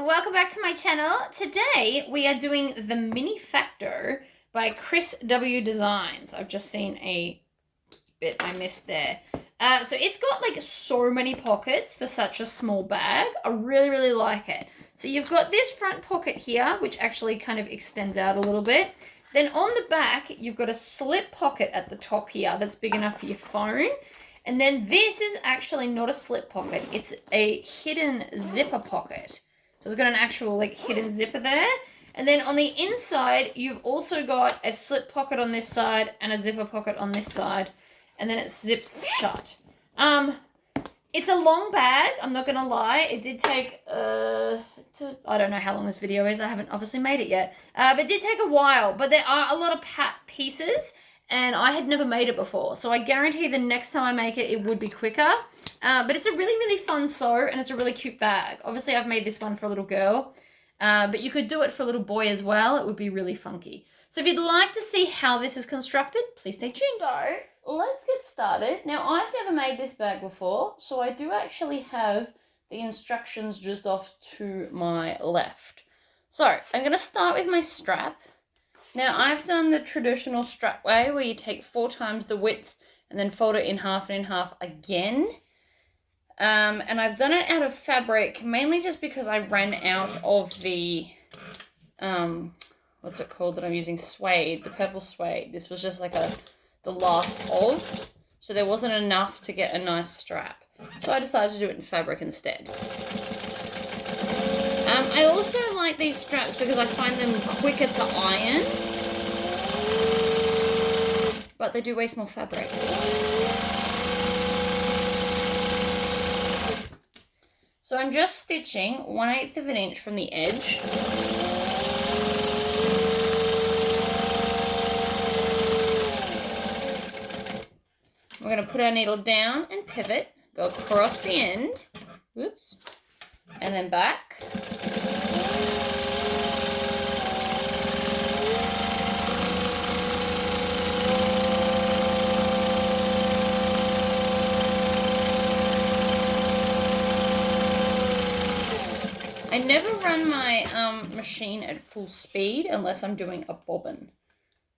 welcome back to my channel. Today we are doing the Minifacto by Chris W. Designs. I've just seen a bit I missed there. So it's got like so many pockets for such a small bag. I really like it. So you've got this front pocket here, which actually kind of extends out a little bit. Then on the back, you've got a slip pocket at the top here that's big enough for your phone. And then this is actually not a slip pocket. It's a hidden zipper pocket. So it's got an actual like hidden zipper there. And then on the inside, you've also got a slip pocket on this side and a zipper pocket on this side. And then it zips shut. It's a long bag, I'm not going to lie. It did take, I don't know how long this video is. I haven't obviously made it yet. But it did take a while. But there are a lot of pieces. And I had never made it before. So I guarantee the next time I make it, it would be quicker. But it's a really fun sew. And it's a really cute bag. Obviously, I've made this one for a little girl. But you could do it for a little boy as well. It would be really funky. So if you'd like to see how this is constructed, please stay tuned. So let's get started. Now, I've never made this bag before. So I do actually have the instructions just off to my left. So I'm going to start with my strap. Now, I've done the traditional strap way where you take 4 times the width and then fold it in half and in half again. And I've done it out of fabric, mainly just because I ran out of the, what's it called that I'm using? Suede, the purple suede. This was just like the last of, so there wasn't enough to get a nice strap. So I decided to do it in fabric instead. I also like these straps because I find them quicker to iron, but they do waste more fabric. So I'm just stitching 1/8 of an inch from the edge. We're going to put our needle down and pivot, go across the end, whoops, and then back. I never run my machine at full speed unless I'm doing a bobbin.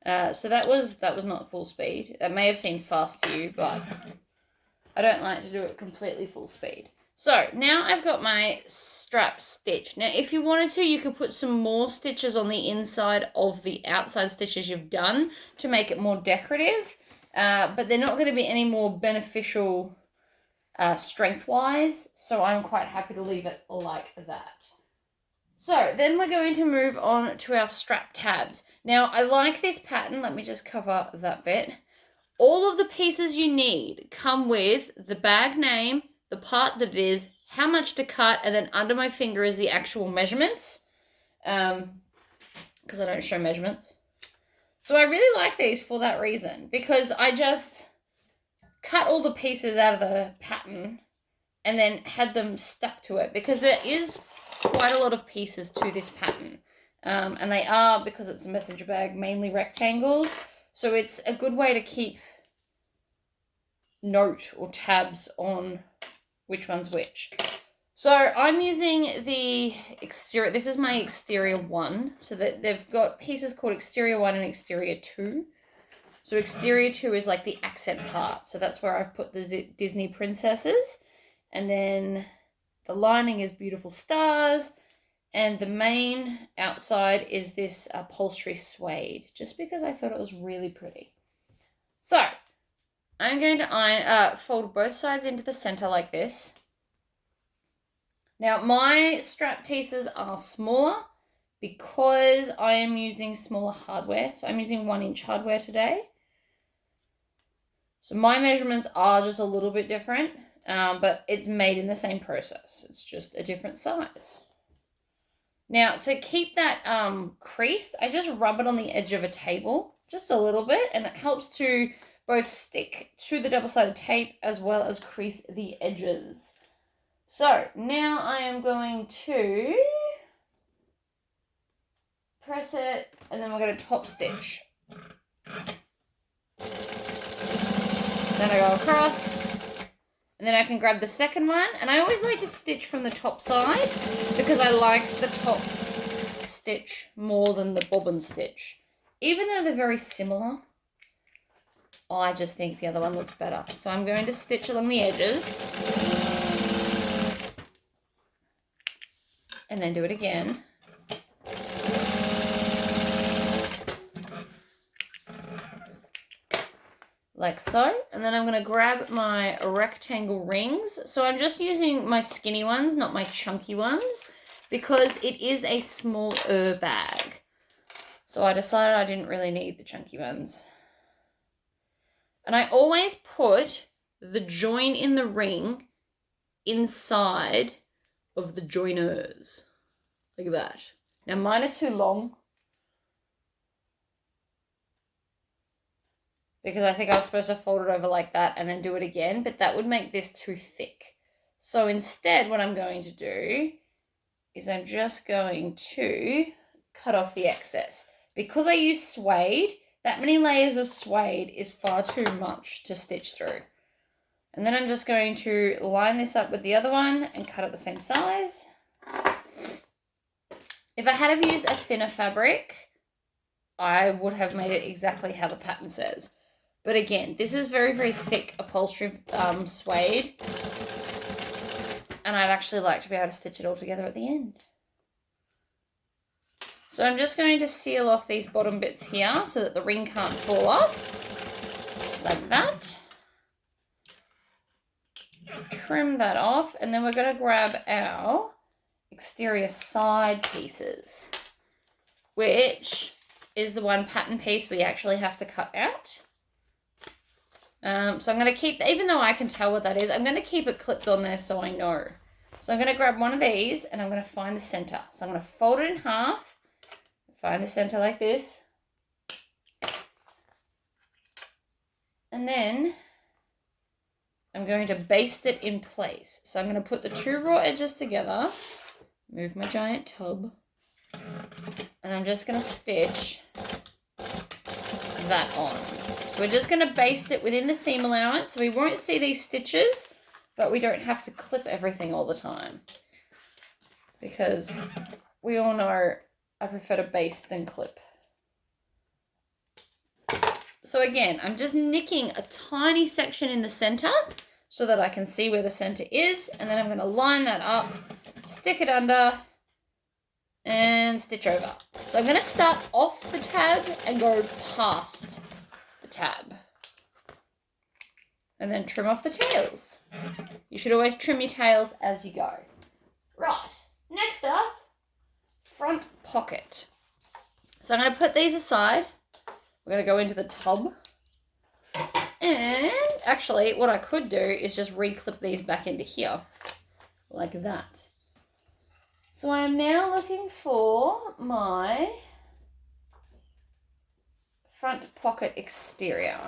So that was not full speed. That may have seemed fast to you, but I don't like to do it completely full speed. So now I've got my strap stitched. Now if you wanted to, you could put some more stitches on the inside of the outside stitches you've done to make it more decorative. But they're not going to be any more beneficial strength-wise, so I'm quite happy to leave it like that. So then we're going to move on to our strap tabs. Now I like this pattern. Let me just cover that bit. All of the pieces you need come with the bag name, the part that it is, how much to cut, and then under my finger is the actual measurements, because I don't show measurements. So I really like these for that reason, because I just cut all the pieces out of the pattern and then had them stuck to it, because there is quite a lot of pieces to this pattern. And they are, because it's a messenger bag, mainly rectangles. So it's a good way to keep note or tabs on which one's which. So I'm using the exterior. This is my exterior 1. So that they've got pieces called exterior 1 and exterior 2. So exterior 2 is like the accent part. So that's where I've put the Disney princesses. And then the lining is beautiful stars. And the main outside is this upholstery suede. Just because I thought it was really pretty. So I'm going to fold both sides into the center like this. Now my strap pieces are smaller because I am using smaller hardware. So I'm using 1-inch hardware today. So my measurements are just a little bit different, but it's made in the same process. It's just a different size. Now to keep that creased, I just rub it on the edge of a table just a little bit, and it helps to both stick to the double-sided tape as well as crease the edges. So now I am going to press it, and then we're going to top stitch. Then I go across, And then I can grab the second one. And I always like to stitch from the top side because I like the top stitch more than the bobbin stitch. Even though they're very similar, I just think the other one looks better. So I'm going to stitch along the edges. And then do it again. Like so. And then I'm going to grab my rectangle rings. So I'm just using my skinny ones, not my chunky ones, because it is a smaller bag. So I decided I didn't really need the chunky ones. And I always put the join in the ring inside of the joiners. Like that. Now mine are too long, because I think I was supposed to fold it over like that and then do it again, but that would make this too thick. So instead what I'm going to do is I'm just going to cut off the excess. Because I use suede, that many layers of suede is far too much to stitch through. And then I'm just going to line this up with the other one and cut it the same size. If I had to use a thinner fabric, I would have made it exactly how the pattern says. But again, this is very, very thick upholstery suede. And I'd actually like to be able to stitch it all together at the end. So I'm just going to seal off these bottom bits here so that the ring can't fall off. Like that. Trim that off. And then we're going to grab our exterior side pieces, which is the one pattern piece we actually have to cut out. So I'm going to keep, even though I can tell what that is, I'm going to keep it clipped on there so I know. So I'm going to grab one of these and I'm going to find the center. So I'm going to fold it in half, find the center like this. And then I'm going to baste it in place. So I'm going to put the two raw edges together, move my giant tub, and I'm just going to stitch that on. So we're just going to baste it within the seam allowance. So we won't see these stitches, but we don't have to clip everything all the time. Because we all know I prefer to baste than clip. So again, I'm just nicking a tiny section in the center so that I can see where the center is. And then I'm going to line that up, stick it under, and stitch over. So I'm going to start off the tab and go past the tab. And then trim off the tails. You should always trim your tails as you go. Right, next up, front pocket. So I'm going to put these aside. We're going to go into the tub. And actually, what I could do is just re-clip these back into here. Like that. So I am now looking for my front pocket exterior,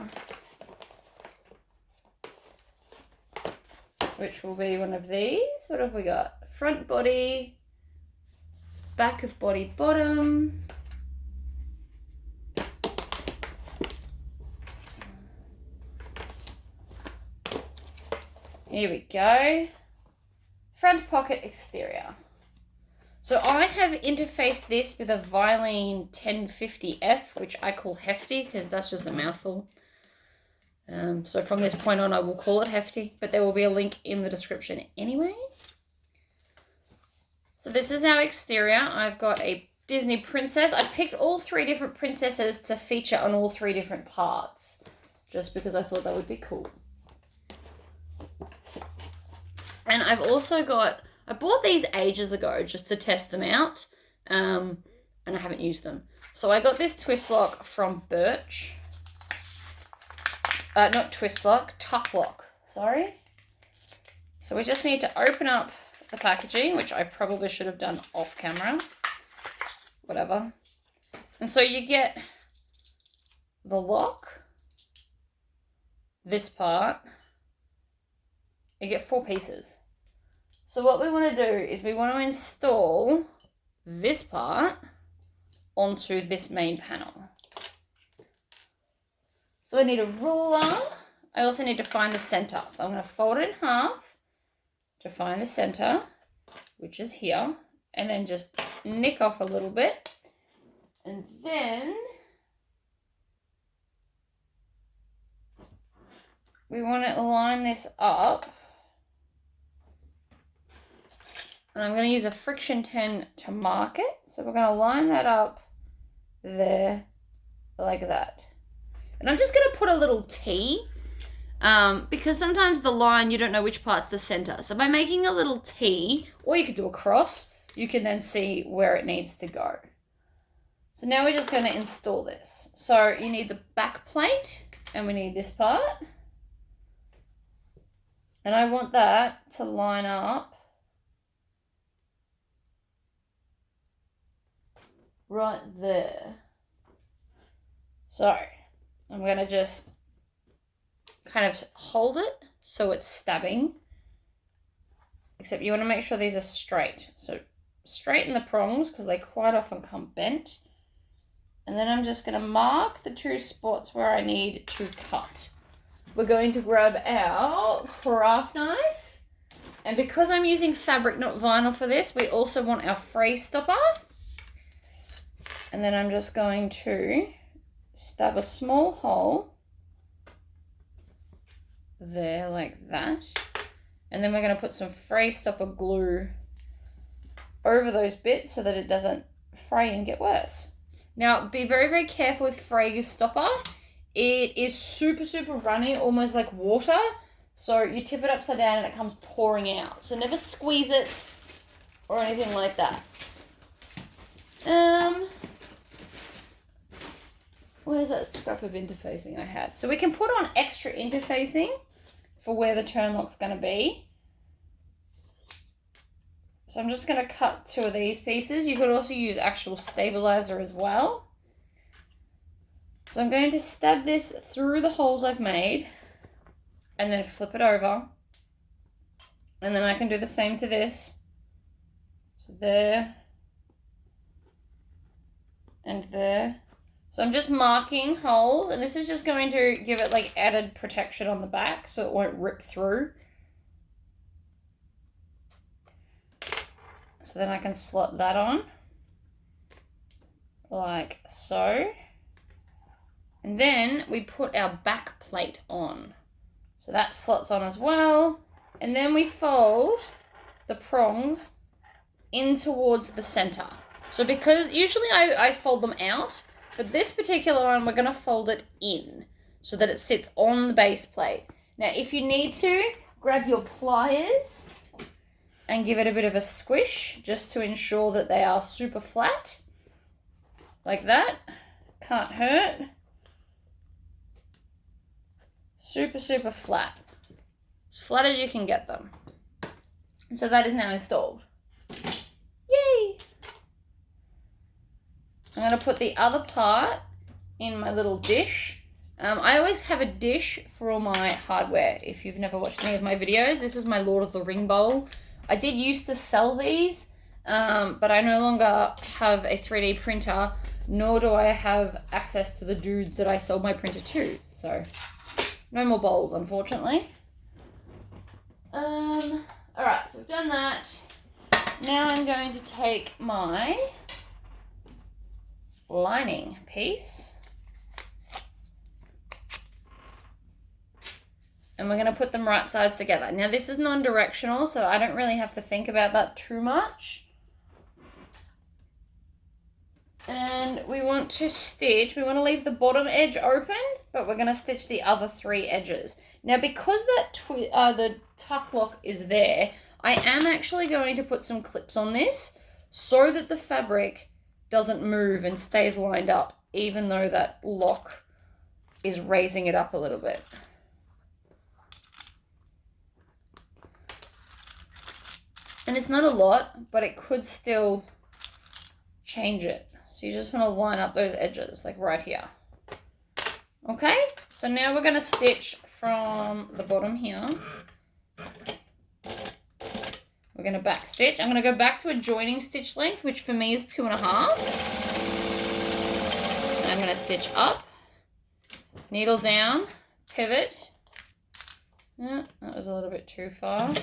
which will be one of these. What have we got? Front body, back of body bottom, here we go, front pocket exterior. So I have interfaced this with a Vilene 1050F, which I call Hefty because that's just a mouthful. So from this point on, I will call it Hefty, but there will be a link in the description anyway. So this is our exterior. I've got a Disney princess. I picked all 3 different princesses to feature on all 3 different parts, just because I thought that would be cool. And I've also got, I bought these ages ago just to test them out, and I haven't used them. So I got this twist lock from Birch. Not twist lock, tuck lock, sorry. So we just need to open up the packaging, which I probably should have done off camera. Whatever. And so you get the lock, this part. You get 4 pieces. So what we want to do is we want to install this part onto this main panel. So I need a ruler. I also need to find the center. So I'm going to fold it in half to find the center, which is here, and then just nick off a little bit. And then we want to line this up. And I'm going to use a friction 10 to mark it. So we're going to line that up there like that. And I'm just going to put a little T because sometimes the line, you don't know which part's the center. So by making a little T, or you could do a cross, you can then see where it needs to go. So now we're just going to install this. So you need the back plate and we need this part. And I want that to line up right there. So I'm going to just kind of hold it so it's stabbing. Except you want to make sure these are straight. So straighten the prongs because they quite often come bent. And then I'm just going to mark the 2 spots where I need to cut. We're going to grab our craft knife. And because I'm using fabric, not vinyl for this, we also want our fray stopper. And then I'm just going to stab a small hole there like that. And then we're going to put some fray stopper glue over those bits so that it doesn't fray and get worse. Now, be very, very careful with fray stopper. It is super, super runny, almost like water. So you tip it upside down and it comes pouring out. So never squeeze it or anything like that. Where's that scrap of interfacing I had? So we can put on extra interfacing for where the turn lock's going to be. So I'm just going to cut 2 of these pieces. You could also use actual stabilizer as well. So I'm going to stab this through the holes I've made and then flip it over. And then I can do the same to this. So there and there. So I'm just marking holes, and this is just going to give it like added protection on the back so it won't rip through. So then I can slot that on like so. And then we put our back plate on. So that slots on as well. And then we fold the prongs in towards the center. So because usually I fold them out, but this particular one, we're going to fold it in so that it sits on the base plate. Now, if you need to, grab your pliers and give it a bit of a squish just to ensure that they are super flat. Like that. Can't hurt. Super, super flat. As flat as you can get them. So that is now installed. Yay! I'm going to put the other part in my little dish. I always have a dish for all my hardware. If you've never watched any of my videos, this is my Lord of the Ring bowl. I did used to sell these, but I no longer have a 3D printer, nor do I have access to the dude that I sold my printer to. So, no more bowls, unfortunately. Alright, so I've done that. Now I'm going to take my lining piece and we're going to put them right sides together. Now this is non-directional, so I don't really have to think about that too much. And we want to stitch, we want to leave the bottom edge open, but we're going to stitch the other 3 edges. Now because that the tuck lock is there, I am actually going to put some clips on this so that the fabric doesn't move and stays lined up, even though that lock is raising it up a little bit. And it's not a lot, but it could still change it. So you just want to line up those edges, like right here. Okay, so now we're going to stitch from the bottom here. We're going to back stitch. I'm going to go back to a joining stitch length, which for me is 2.5. And I'm going to stitch up, needle down, pivot, Yeah, that was a little bit too far.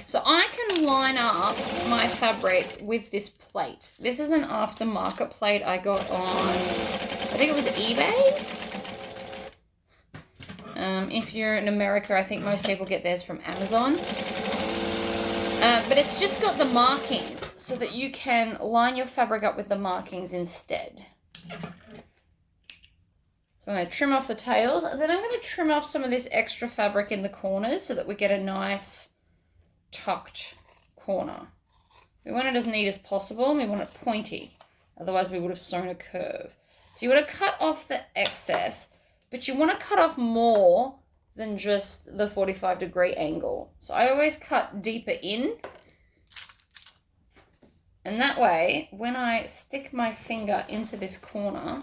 So I can line up my fabric with this plate. This is an aftermarket plate I got on, I think it was eBay. If you're in America, I think most people get theirs from Amazon. But it's just got the markings so that you can line your fabric up with the markings instead. So I'm going to trim off the tails, and then I'm going to trim off some of this extra fabric in the corners so that we get a nice tucked corner. We want it as neat as possible, and we want it pointy. Otherwise we would have sewn a curve. So you want to cut off the excess, but you want to cut off more than just the 45-degree angle. So I always cut deeper in. And that way, when I stick my finger into this corner,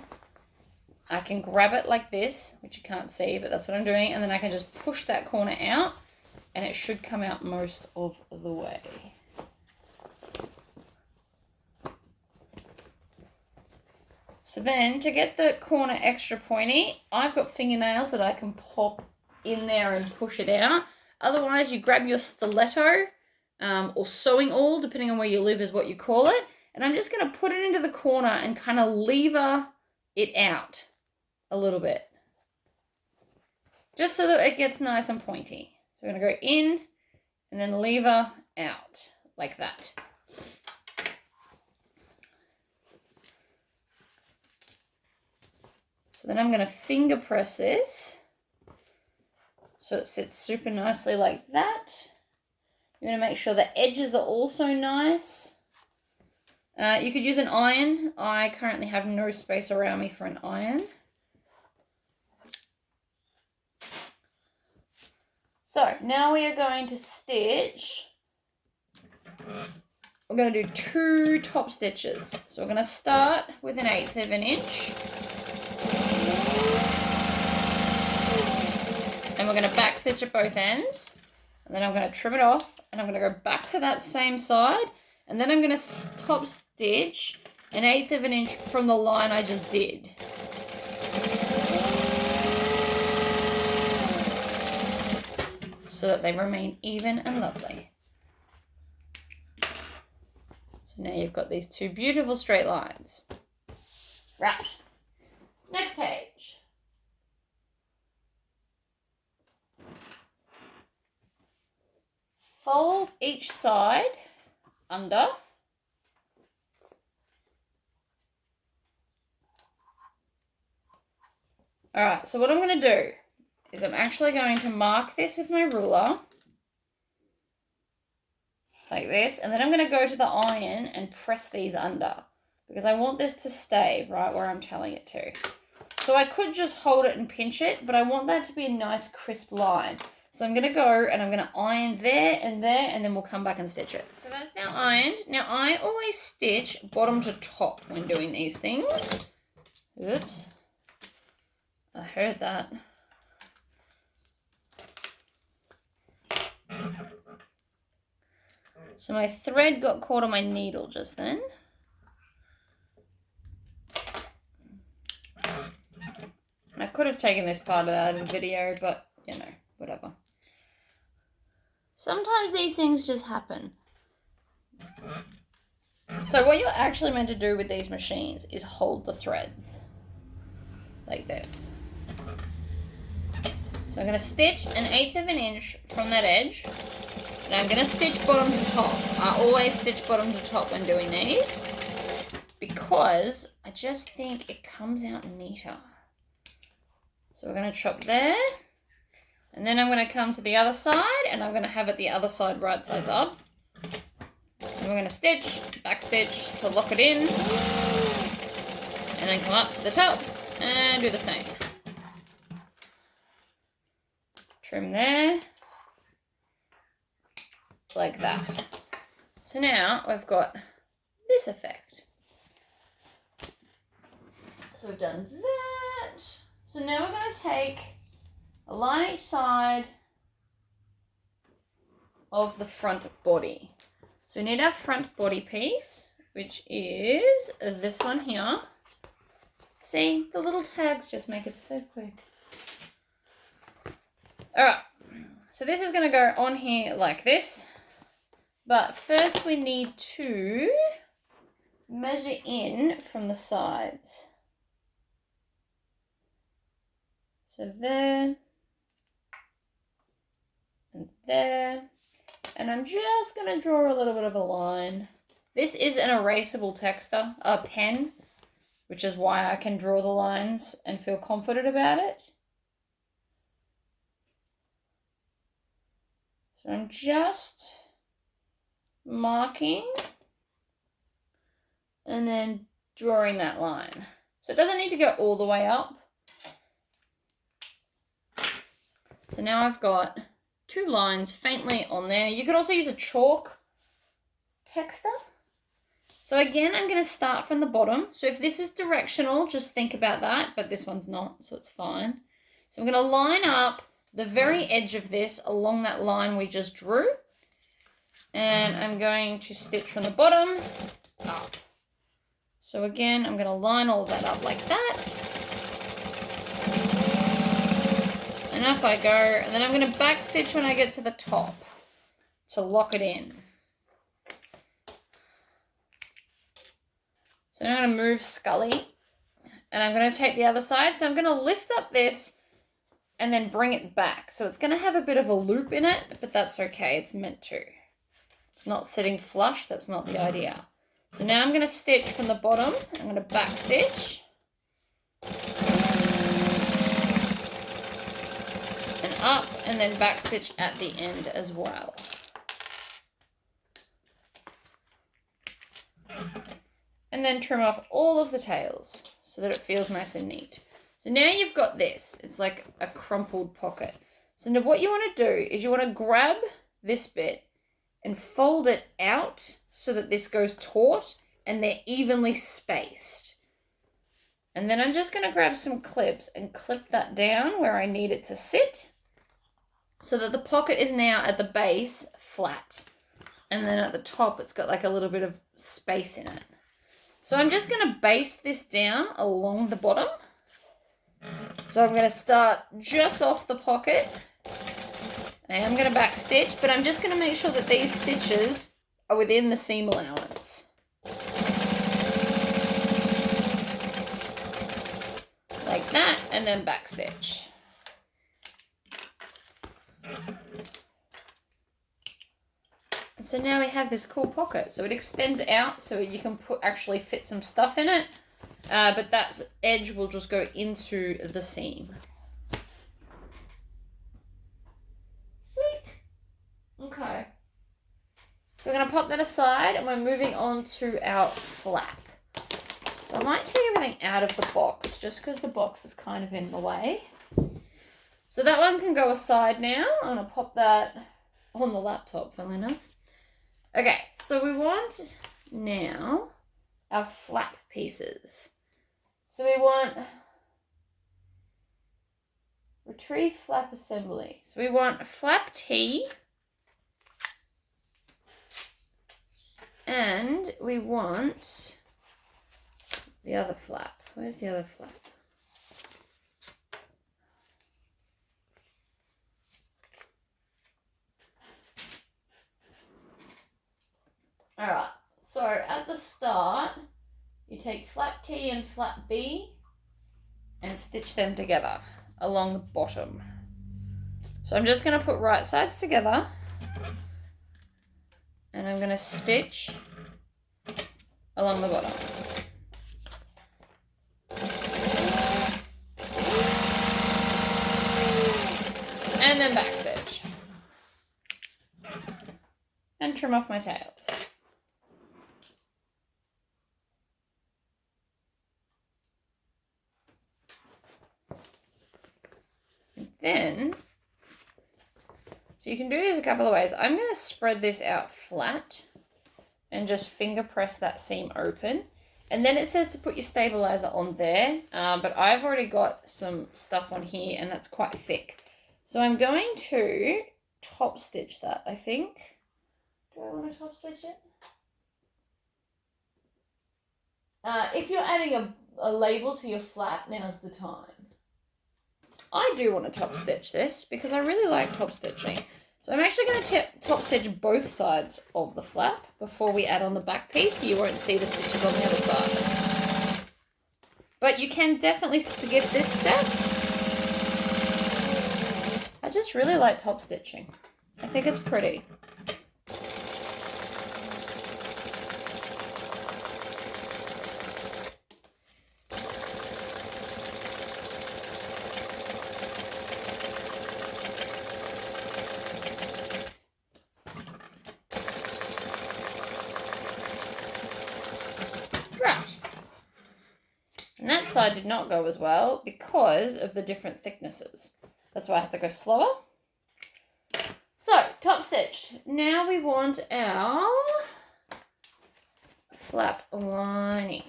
I can grab it like this, which you can't see, but that's what I'm doing. And then I can just push that corner out, and it should come out most of the way. So then, to get the corner extra pointy, I've got fingernails that I can pop in there and push it out. Otherwise, you grab your stiletto or sewing awl, depending on where you live is what you call it. And I'm just going to put it into the corner and kind of lever it out a little bit. Just so that it gets nice and pointy. So we're going to go in and then lever out like that. So then I'm going to finger press this so it sits super nicely like that. You're going to make sure the edges are also nice. You could use an iron. I currently have no space around me for an iron. So now we are going to stitch. We're going to do 2 top stitches. So we're going to start with 1/8 of an inch. And we're going to back stitch at both ends. And then I'm going to trim it off. And I'm going to go back to that same side. And then I'm going to top stitch 1/8 of an inch from the line I just did. So that they remain even and lovely. So now you've got these 2 beautiful straight lines. Right. Next page. Fold each side under. Alright, so what I'm going to do is I'm actually going to mark this with my ruler. Like this. And then I'm going to go to the iron and press these under. Because I want this to stay right where I'm telling it to. So I could just hold it and pinch it, but I want that to be a nice crisp line. So I'm going to go and I'm going to iron there, and then we'll come back and stitch it. So that's now ironed. Now I always stitch bottom to top when doing these things. Oops. I heard that. So my thread got caught on my needle just then. I could have taken this part out of the video, but, you know, whatever. Sometimes these things just happen. So what you're actually meant to do with these machines is hold the threads. Like this. So I'm going to stitch 1/8 of an inch from that edge. And I'm going to stitch bottom to top. I always stitch bottom to top when doing these. Because I just think it comes out neater. So we're going to chop there. And then I'm going to come to the other side, and I'm going to have it the other side right sides up. And we're going to stitch, back stitch to lock it in. And then come up to the top and do the same. Trim there. Like that. So now we've got this effect. So we've done that. So now we're going to take a line each side of the front body. So we need our front body piece, which is this one here. See, the little tags just make it so quick. All right, so this is going to go on here like this, but first we need to measure in from the sides. So there and there, and I'm just going to draw a little bit of a line. This is an erasable texture, a pen, which is why I can draw the lines and feel confident about it. So I'm just marking and then drawing that line. So it doesn't need to go all the way up. So now I've got 2 lines faintly on there. You could also use a chalk texture. So again, I'm going to start from the bottom. So if this is directional, just think about that, but this one's not, so it's fine. So I'm going to line up the very edge of this along that line we just drew. And I'm going to stitch from the bottom up. So again, I'm going to line all of that up like that. And up I go, and then I'm going to back stitch when I get to the top to lock it in. So now I'm going to move Scully, and I'm going to take the other side. So I'm going to lift up this and then bring it back. So it's going to have a bit of a loop in it, but that's okay. It's meant to. It's not sitting flush. That's not the idea. So now I'm going to stitch from the bottom. I'm going to back stitch. And up, and then back stitch at the end as well. And then trim off all of the tails so that it feels nice and neat. So now you've got this. It's like a crumpled pocket. So now what you want to do is you want to grab this bit and fold it out so that this goes taut and they're evenly spaced. And then I'm just going to grab some clips and clip that down where I need it to sit so that the pocket is now at the base flat. And then at the top it's got like a little bit of space in it. So I'm just going to base this down along the bottom. So I'm going to start just off the pocket. And I'm going to back stitch, but I'm just going to make sure that these stitches are within the seam allowance. Like that, and then back stitch. So now we have this cool pocket. So it extends out so you can actually fit some stuff in it. But that edge will just go into the seam. Sweet. Okay. So we're going to pop that aside and we're moving on to our flap. So I might take everything out of the box just because the box is kind of in the way. So that one can go aside now. I'm going to pop that on the laptop, funnily enough. Okay, so we want now our flap pieces. So we want retrieve flap assembly. So we want flap T and we want the other flap. Where's the other flap? All right, so at the start, you take flap T and flap B and stitch them together along the bottom. So I'm just going to put right sides together and I'm going to stitch along the bottom. And then back stitch. And trim off my tails. Then, so you can do this a couple of ways. I'm going to spread this out flat and just finger press that seam open. And then it says to put your stabilizer on there, but I've already got some stuff on here and that's quite thick. So I'm going to top stitch that, I think. Do I want to top stitch it? If you're adding a label to your flap, now's the time. I do want to top stitch this because I really like top stitching. So I'm actually going to top stitch both sides of the flap before we add on the back piece, so you won't see the stitches on the other side. But you can definitely skip this step. I just really like top stitching. I think it's pretty. And that side did not go as well because of the different thicknesses. That's why I have to go slower. So, top stitched. Now we want our flap lining.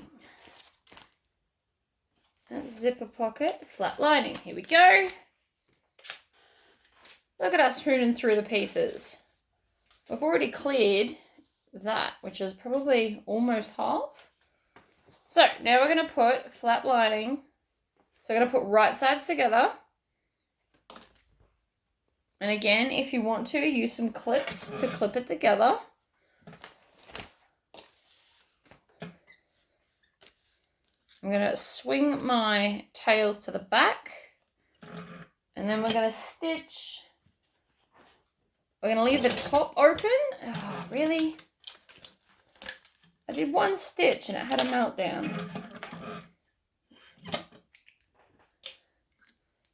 That zipper pocket, flap lining. Here we go. Look at us hooning through the pieces. We've already cleared that, which is probably almost half. So now we're going to put flap lining. So we're going to put right sides together. And again, if you want to, use some clips to clip it together. I'm going to swing my tails to the back. And then we're going to stitch. We're going to leave the top open. Oh, really? I did one stitch and it had a meltdown.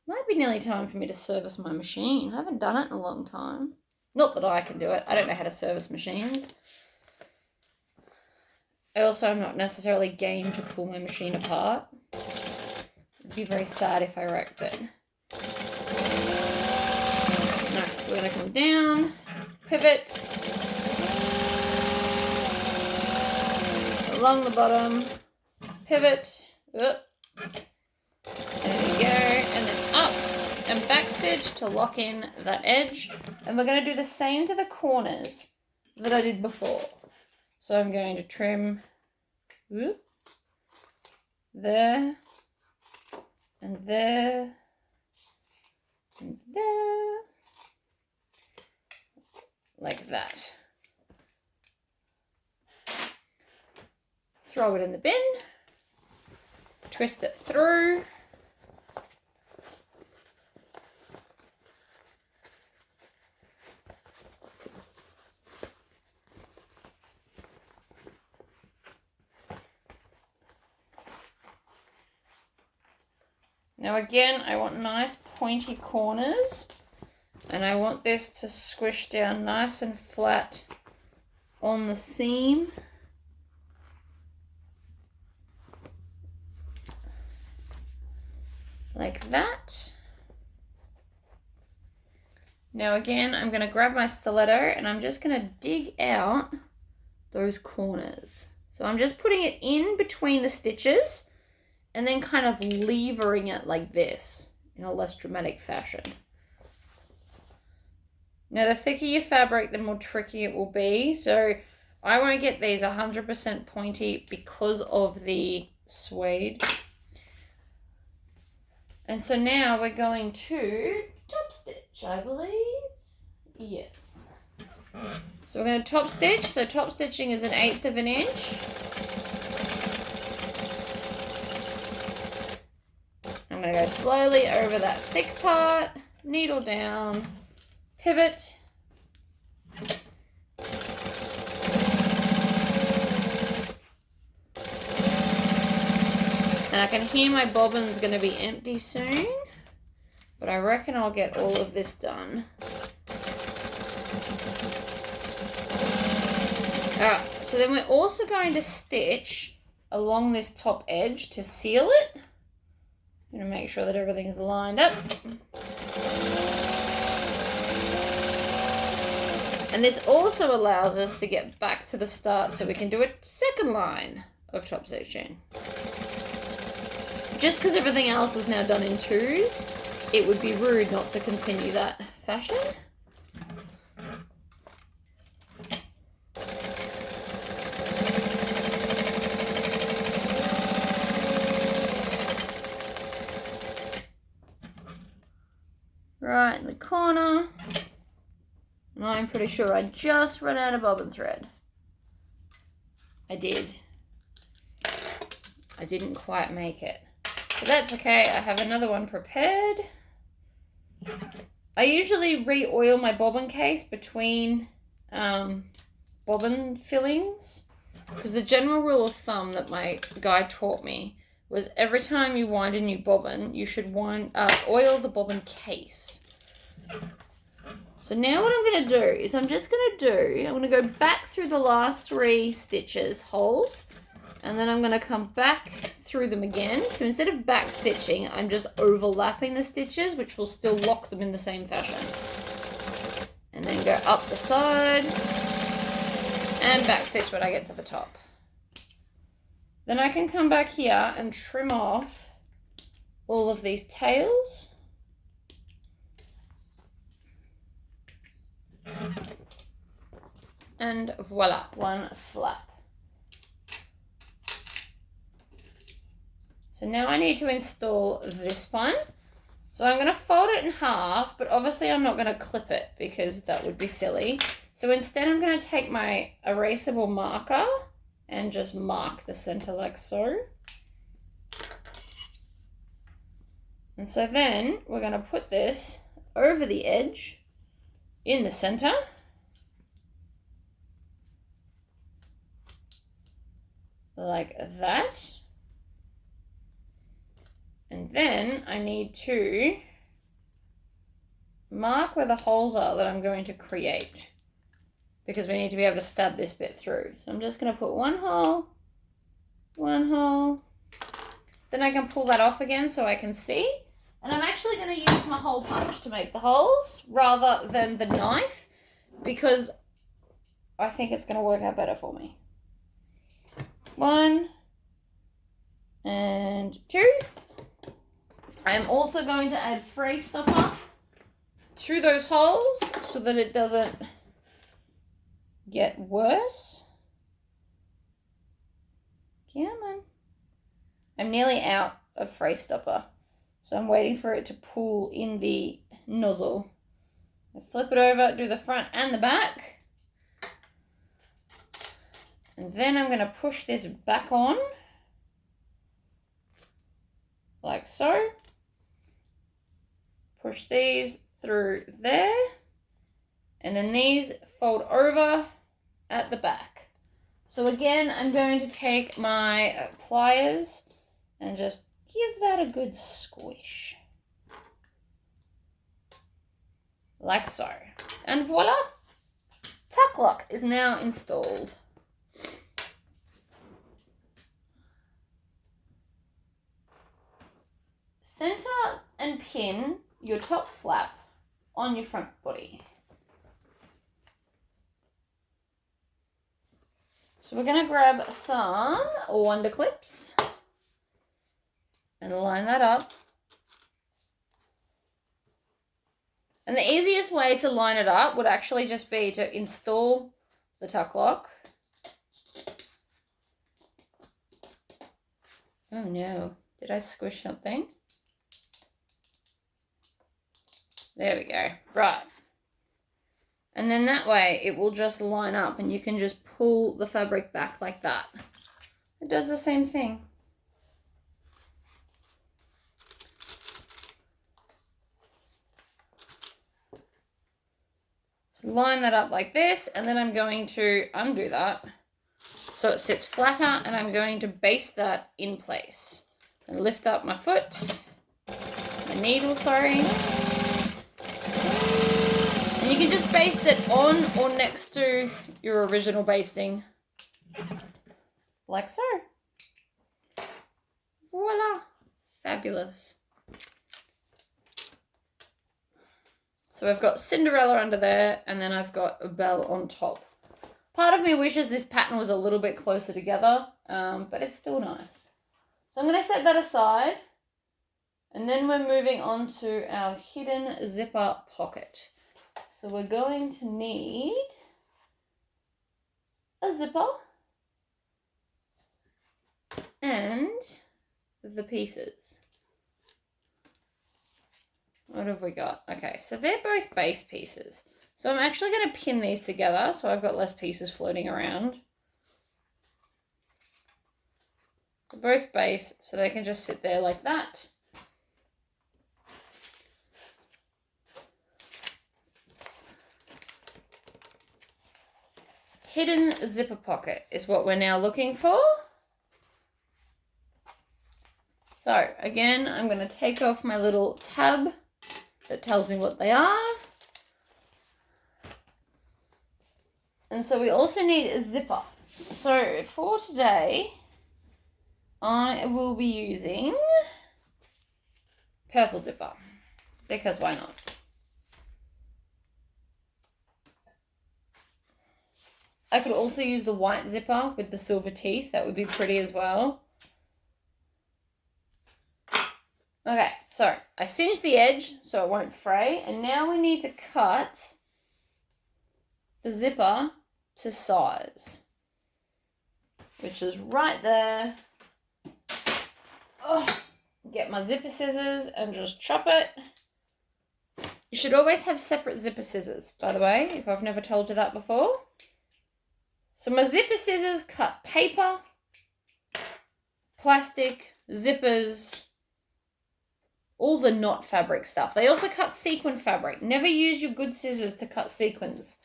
Might be nearly time for me to service my machine. I haven't done it in a long time. Not that I can do it. I don't know how to service machines. I also am not necessarily game to pull my machine apart. It'd be very sad if I wrecked it. No, so we're going to come down, pivot, along the bottom, pivot, up, there we go, and then up and backstitch to lock in that edge. And we're going to do the same to the corners that I did before. So I'm going to trim whoop, there, and there, and there, like that. Throw it in the bin, twist it through, now again I want nice pointy corners and I want this to squish down nice and flat on the seam. Like that. Now again, I'm going to grab my stiletto and I'm just going to dig out those corners. So I'm just putting it in between the stitches and then kind of levering it like this in a less dramatic fashion. Now the thicker your fabric, the more tricky it will be. So I won't get these 100% pointy because of the suede. And so now we're going to top stitch, I believe. Yes. So we're going to top stitch. So top stitching is 1/8 of an inch. I'm going to go slowly over that thick part, needle down, pivot. And I can hear my bobbin's going to be empty soon, but I reckon I'll get all of this done. Alright, so then we're also going to stitch along this top edge to seal it. I'm going to make sure that everything is lined up. And this also allows us to get back to the start so we can do a second line of top stitching. Just because everything else is now done in twos, it would be rude not to continue that fashion. pretty sure I just ran out of bobbin thread. I did. I didn't quite make it. But that's okay. I have another one prepared. I usually re-oil my bobbin case between bobbin fillings, because the general rule of thumb that my guy taught me was every time you wind a new bobbin, you should oil the bobbin case. So now what I'm going to do is I'm going to go back through the last 3 stitches, holes, and then I'm going to come back through them again. So instead of back stitching, I'm just overlapping the stitches, which will still lock them in the same fashion. And then go up the side and back stitch when I get to the top. Then I can come back here and trim off all of these tails. And voila, one flap. So now I need to install this one. So I'm going to fold it in half, but obviously I'm not going to clip it because that would be silly. So instead I'm going to take my erasable marker and just mark the center like so. And so then we're going to put this over the edge in the center. Like that. And then I need to mark where the holes are that I'm going to create, because we need to be able to stab this bit through. So I'm just going to put one hole. Then I can pull that off again so I can see. And I'm actually going to use my hole punch to make the holes rather than the knife, because I think it's going to work out better for me. 1 and 2. I'm also going to add fray stopper to those holes so that it doesn't get worse. Come on. I'm nearly out of fray stopper, so I'm waiting for it to pool in the nozzle. I flip it over, do the front and the back. And then I'm going to push this back on, like so. Push these through there, and then these fold over at the back. So again, I'm going to take my pliers and just give that a good squish. Like so. And voila! Tuck lock is now installed. Center and pin your top flap on your front body. So we're going to grab some wonder clips and line that up. And the easiest way to line it up would actually just be to install the tuck lock. Oh no, did I squish something? There we go. Right. And then that way it will just line up and you can just pull the fabric back like that. It does the same thing. So line that up like this, and then I'm going to undo that so it sits flatter, and I'm going to baste that in place. And lift up my foot, my needle, sorry. And you can just baste it on or next to your original basting. Like so. Voila. Fabulous. So I've got Cinderella under there, and then I've got a bell on top. Part of me wishes this pattern was a little bit closer together, but it's still nice. So I'm going to set that aside, and then we're moving on to our hidden zipper pocket. So we're going to need a zipper and the pieces. What have we got? Okay, so they're both base pieces. So I'm actually going to pin these together so I've got less pieces floating around. They're both base, so they can just sit there like that. Hidden zipper pocket is what we're now looking for. So again, I'm going to take off my little tab that tells me what they are. And so we also need a zipper. So for today, I will be using purple zipper, because why not? I could also use the white zipper with the silver teeth. That would be pretty as well. Okay, so I singed the edge so it won't fray. And now we need to cut the zipper to size, which is right there. Oh, get my zipper scissors and just chop it. You should always have separate zipper scissors, by the way, if I've never told you that before. So my zipper scissors cut paper, plastic, zippers, all the knot fabric stuff. They also cut sequin fabric. Never use your good scissors to cut sequins.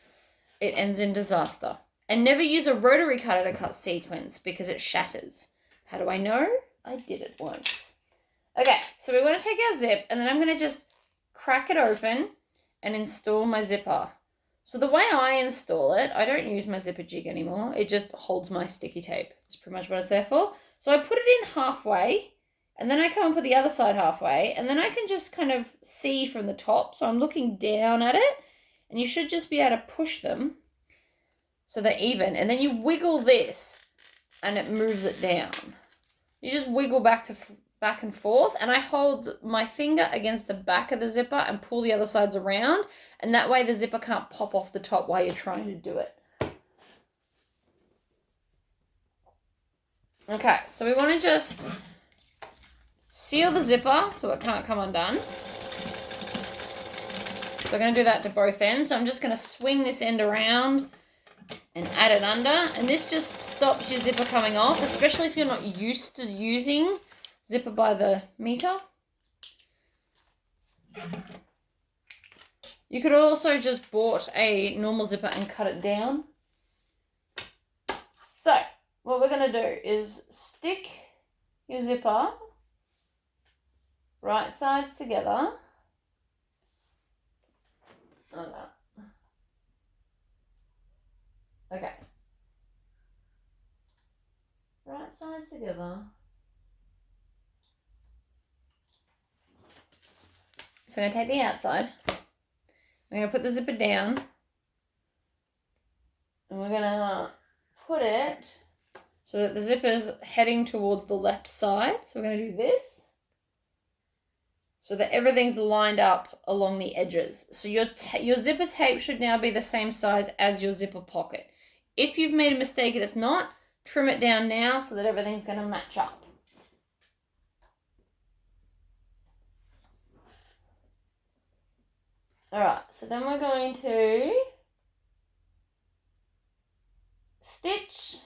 It ends in disaster. And never use a rotary cutter to cut sequins because it shatters. How do I know? I did it once. Okay, so we want to take our zip and then I'm going to just crack it open and install my zipper. So the way I install it, I don't use my zipper jig anymore. It just holds my sticky tape. That's pretty much what it's there for. So I put it in halfway and then I come and put the other side halfway and then I can just kind of see from the top. So I'm looking down at it and you should just be able to push them so they're even. And then you wiggle this and it moves it down. You just wiggle back and forth, and I hold my finger against the back of the zipper and pull the other sides around, and that way the zipper can't pop off the top while you're trying to do it. Okay, so we want to just seal the zipper so it can't come undone. So we're going to do that to both ends. So I'm just going to swing this end around and add it under, and this just stops your zipper coming off, especially if you're not used to using zipper by the meter. You could also just bought a normal zipper and cut it down. So what we're going to do is stick your zipper right sides together. Okay. Right sides together. So I'm going to take the outside. I'm going to put the zipper down. And we're going to put it so that the zipper's heading towards the left side. So we're going to do this so that everything's lined up along the edges. So your zipper tape should now be the same size as your zipper pocket. If you've made a mistake and it's not, trim it down now so that everything's going to match up. Alright, so then we're going to stitch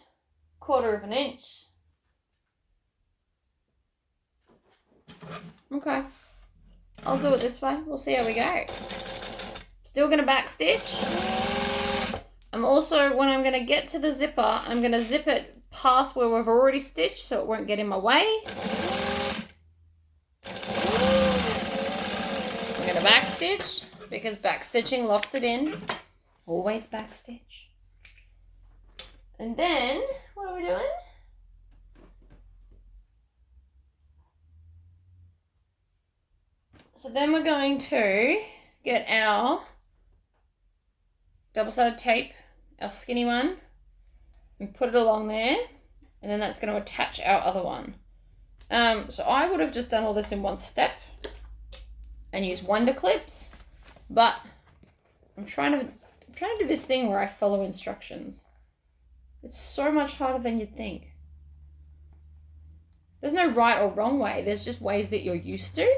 1/4 inch. Okay, I'll do it this way. We'll see how we go. Still going to back stitch. I'm also, when I'm going to get to the zipper, I'm going to zip it past where we've already stitched so it won't get in my way. I'm going to back stitch because back stitching locks it in. Always back stitch. And then, what are we doing? So then we're going to get our double-sided tape, our skinny one, and put it along there, and then that's going to attach our other one. So I would have just done all this in one step and used Wonder clips, but I'm trying to do this thing where I follow instructions. It's so much harder than you'd think. There's no right or wrong way. There's just ways that you're used to.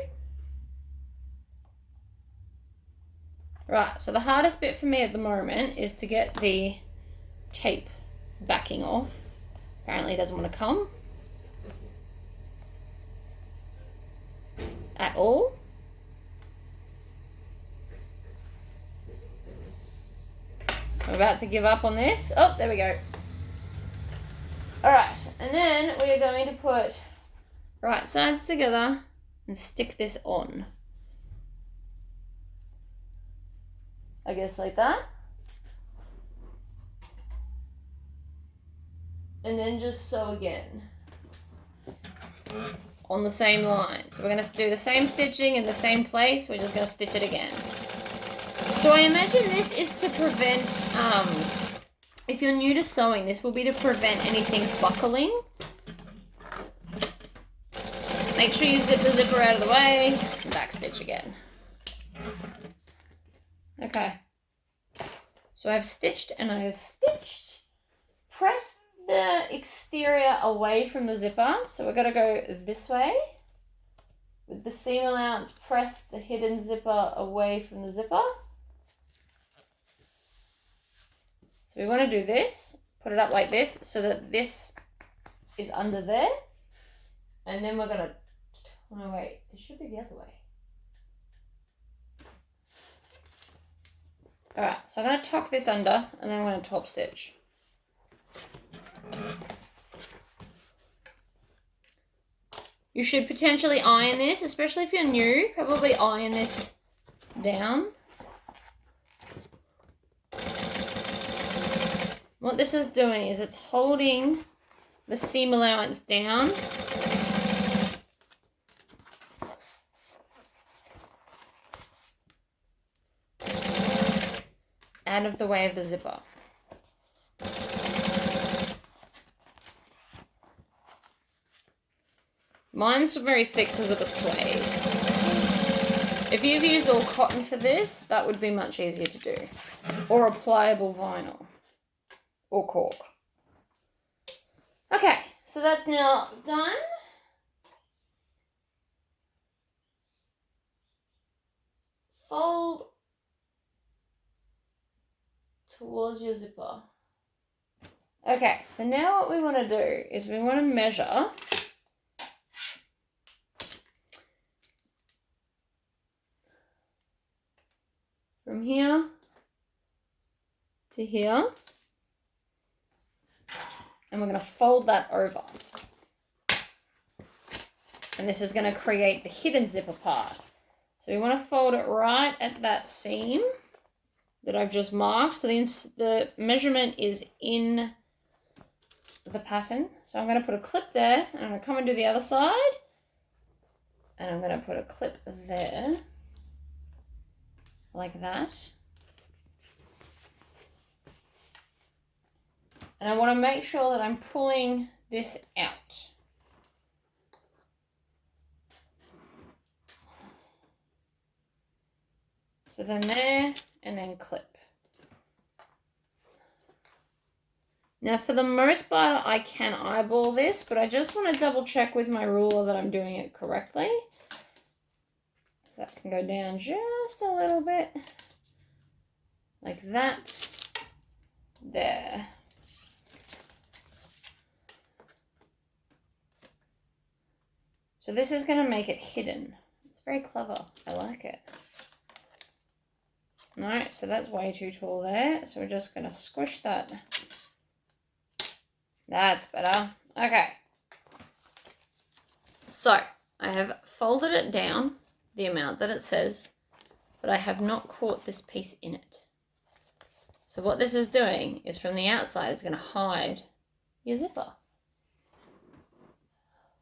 Right, so the hardest bit for me at the moment is to get the tape backing off. Apparently it doesn't want to come at all. I'm about to give up on this. Oh, there we go. Alright, and then we are going to put right sides together and stick this on. I guess like that. And then just sew again on the same line. So we're going to do the same stitching in the same place. We're just going to stitch it again. So I imagine this is to prevent, if you're new to sewing, this will be to prevent anything buckling. Make sure you zip the zipper out of the way and back stitch again. Okay. So I've stitched and I have stitched. Press the exterior away from the zipper. So we're going to go this way. With the seam allowance, press the hidden zipper away from the zipper. So we want to do this, put it up like this so that this is under there. And then we're going to, oh wait, it should be the other way. Alright, so I'm going to tuck this under and then I'm going to top stitch. You should potentially iron this, especially if you're new, probably iron this down. What this is doing is it's holding the seam allowance down. Out of the way of the zipper. Mine's very thick because of the suede. If you've used all cotton for this, that would be much easier to do. Or a pliable vinyl. Or cork. Okay, so that's now done. Fold towards your zipper. Okay, so now what we want to do is we want to measure from here to here. And we're going to fold that over. And this is going to create the hidden zipper part. So we want to fold it right at that seam that I've just marked. So the measurement is in the pattern. So I'm going to put a clip there. And I'm going to come and do the other side. And I'm going to put a clip there. Like that. And I want to make sure that I'm pulling this out. So then there, and then clip. Now for the most part, I can eyeball this, but I just want to double check with my ruler that I'm doing it correctly. That can go down just a little bit. Like that. There. So this is going to make it hidden. It's very clever. I like it. Alright, so that's way too tall there. So we're just going to squish that. That's better. Okay. So I have folded it down the amount that it says, but I have not caught this piece in it. So what this is doing is from the outside, it's going to hide your zipper.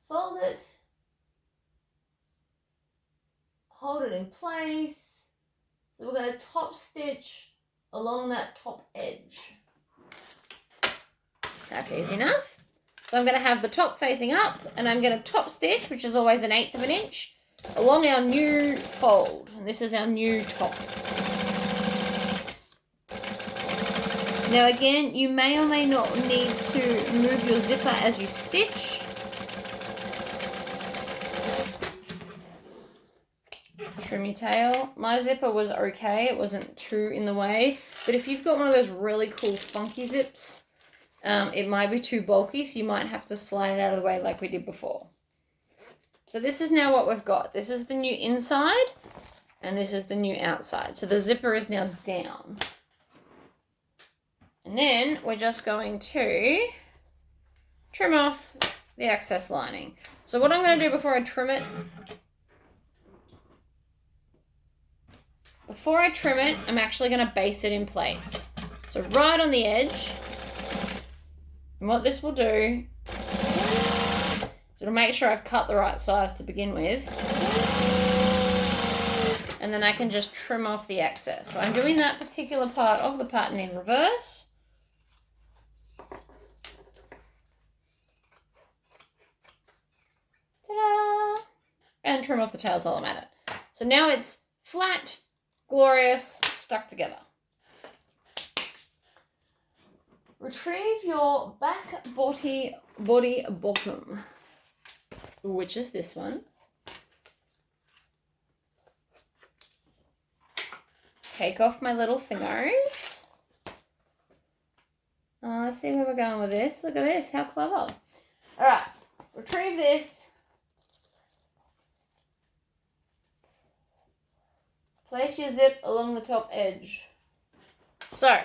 Fold it. Hold it in place. So we're going to top stitch along that top edge. That's easy enough. So I'm going to have the top facing up and I'm going to top stitch, which is always 1/8 of an inch, along our new fold. And this is our new top. Now again, you may or may not need to move your zipper as you stitch. trim your tail. My zipper was okay. It wasn't too in the way. But if you've got one of those really cool funky zips, it might be too bulky, so you might have to slide it out of the way like we did before. So this is now what we've got. This is the new inside, and this is the new outside. So the zipper is now down. And then we're just going to trim off the excess lining. So what I'm going to do before I trim it, I'm actually going to base it in place. So right on the edge. And what this will do, so it'll make sure I've cut the right size to begin with. And then I can just trim off the excess. So I'm doing that particular part of the pattern in reverse. Ta-da! And trim off the tails while I'm at it. So now it's flat, glorious, stuck together. Retrieve your back body bottom, which is this one. Take off my little fingers. Let's see where we're going with this. Look at this, how clever. All right, retrieve this. Place your zip along the top edge. So,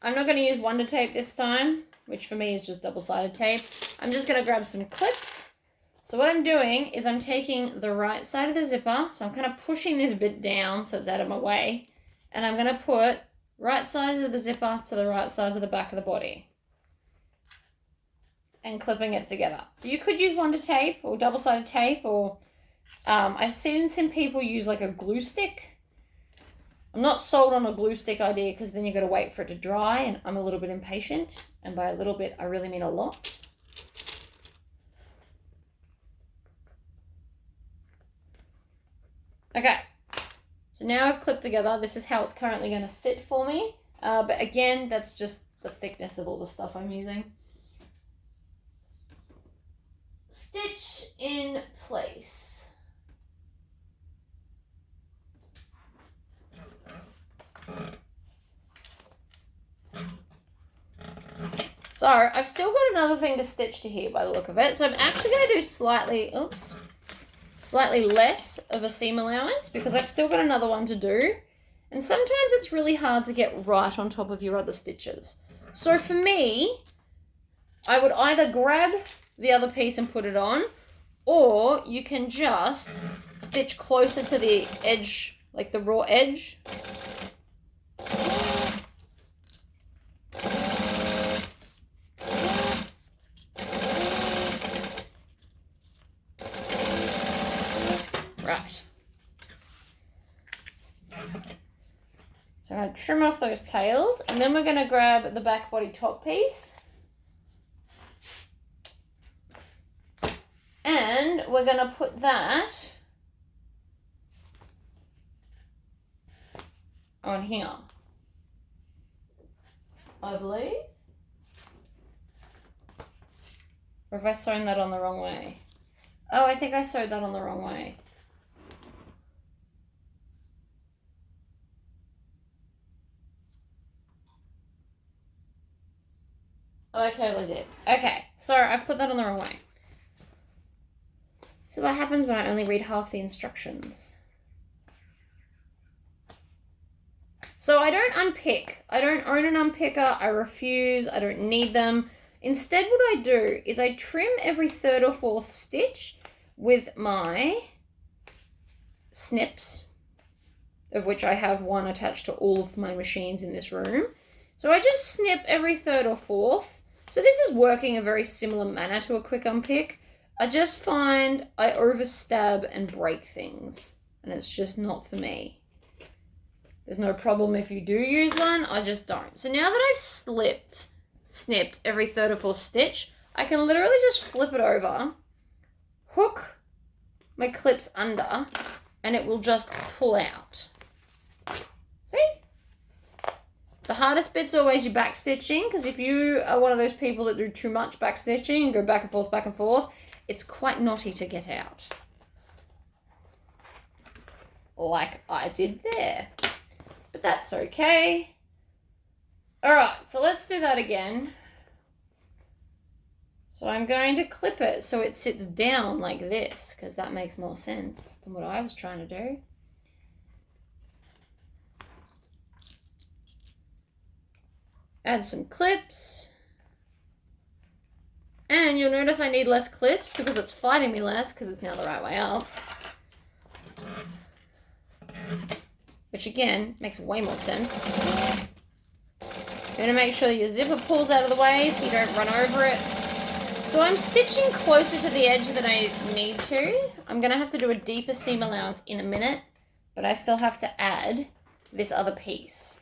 I'm not going to use Wonder Tape this time, which for me is just double-sided tape. I'm just going to grab some clips. So what I'm doing is I'm taking the right side of the zipper, so I'm kind of pushing this bit down so it's out of my way, and I'm going to put right sides of the zipper to the right sides of the back of the body and clipping it together. So you could use Wonder Tape or double-sided tape, or I've seen some people use like a glue stick. I'm not sold on a glue stick idea because then you've got to wait for it to dry, and I'm a little bit impatient. And by a little bit, I really mean a lot. Okay, so now I've clipped together. This is how it's currently going to sit for me. But again, that's just the thickness of all the stuff I'm using. Stitch in place. So I've still got another thing to stitch to here by the look of it. So I'm actually going to do slightly less of a seam allowance because I've still got another one to do. And sometimes it's really hard to get right on top of your other stitches. So for me, I would either grab the other piece and put it on, or you can just stitch closer to the edge, like the raw edge. So I'm going to trim off those tails, and then we're going to grab the back body top piece. And we're going to put that on here, I believe. Or have I sewn that on the wrong way? Oh, I think I sewed that on the wrong way. Oh, I totally did. Okay, so I've put that on the wrong way. So what happens when I only read half the instructions? So I don't unpick. I don't own an unpicker. I refuse. I don't need them. Instead, what I do is I trim every third or fourth stitch with my snips, of which I have one attached to all of my machines in this room. So I just snip every third or fourth. So this is working a very similar manner to a quick unpick. I just find I overstab and break things, and it's just not for me. There's no problem if you do use one, I just don't. So now that I've snipped every third or fourth stitch, I can literally just flip it over, hook my clips under, and it will just pull out. See? The hardest bit's always your back stitching, because if you are one of those people that do too much back stitching and go back and forth, it's quite knotty to get out. like I did there. But that's okay. All right, so let's do that again. So I'm going to clip it so it sits down like this, because that makes more sense than what I was trying to do. Add some clips. And you'll notice I need less clips because it's fighting me less because it's now the right way up. Which again, makes way more sense. You're gonna make sure your zipper pulls out of the way so you don't run over it. So I'm stitching closer to the edge than I need to. I'm gonna have to do a deeper seam allowance in a minute, but I still have to add this other piece.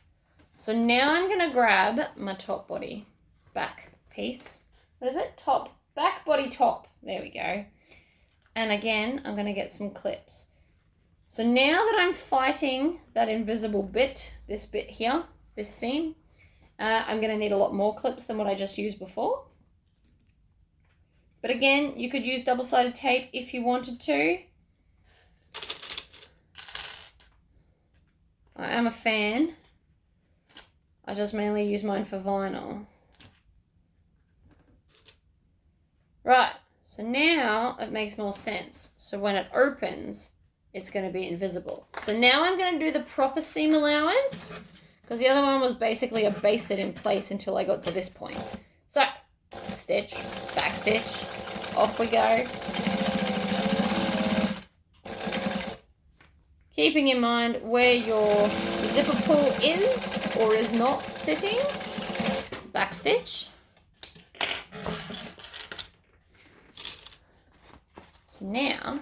So now I'm gonna grab my top body back piece. What is it? Top, back body top. There we go. And again, I'm gonna get some clips. So now that I'm fighting that invisible bit, this bit here, this seam, I'm gonna need a lot more clips than what I just used before. But again, you could use double-sided tape if you wanted to. I am a fan. I just mainly use mine for vinyl. Right, so now it makes more sense. So when it opens, it's going to be invisible. So now I'm going to do the proper seam allowance, because the other one was basically a base it in place until I got to this point. So, stitch, back stitch, off we go. Keeping in mind where your zipper pull is or is not sitting, back stitch. So now,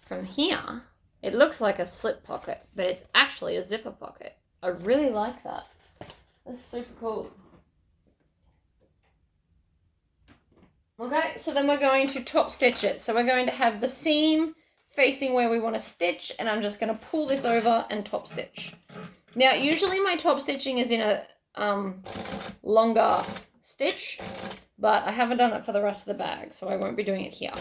from here, it looks like a slip pocket, but it's actually a zipper pocket. I really like that. That's super cool. Okay, so then we're going to top stitch it. So we're going to have the seam facing where we want to stitch, and I'm just going to pull this over and top stitch. Now, usually my top stitching is in a longer stitch, but I haven't done it for the rest of the bag, so I won't be doing it here.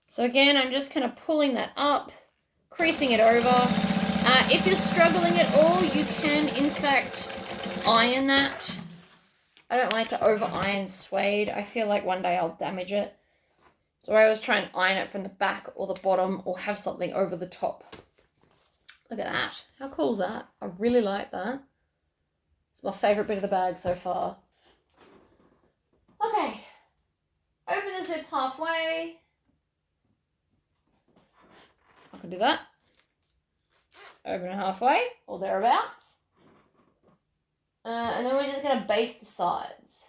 So again, I'm just kind of pulling that up, creasing it over. If you're struggling at all, you can, in fact, iron that. I don't like to over iron suede. I feel like one day I'll damage it. So I always try and iron it from the back or the bottom or have something over the top. Look at that. How cool is that? I really like that. It's my favourite bit of the bag so far. Okay. Open the zip halfway. I can do that. Open it halfway or thereabouts. And then we're just going to baste the sides.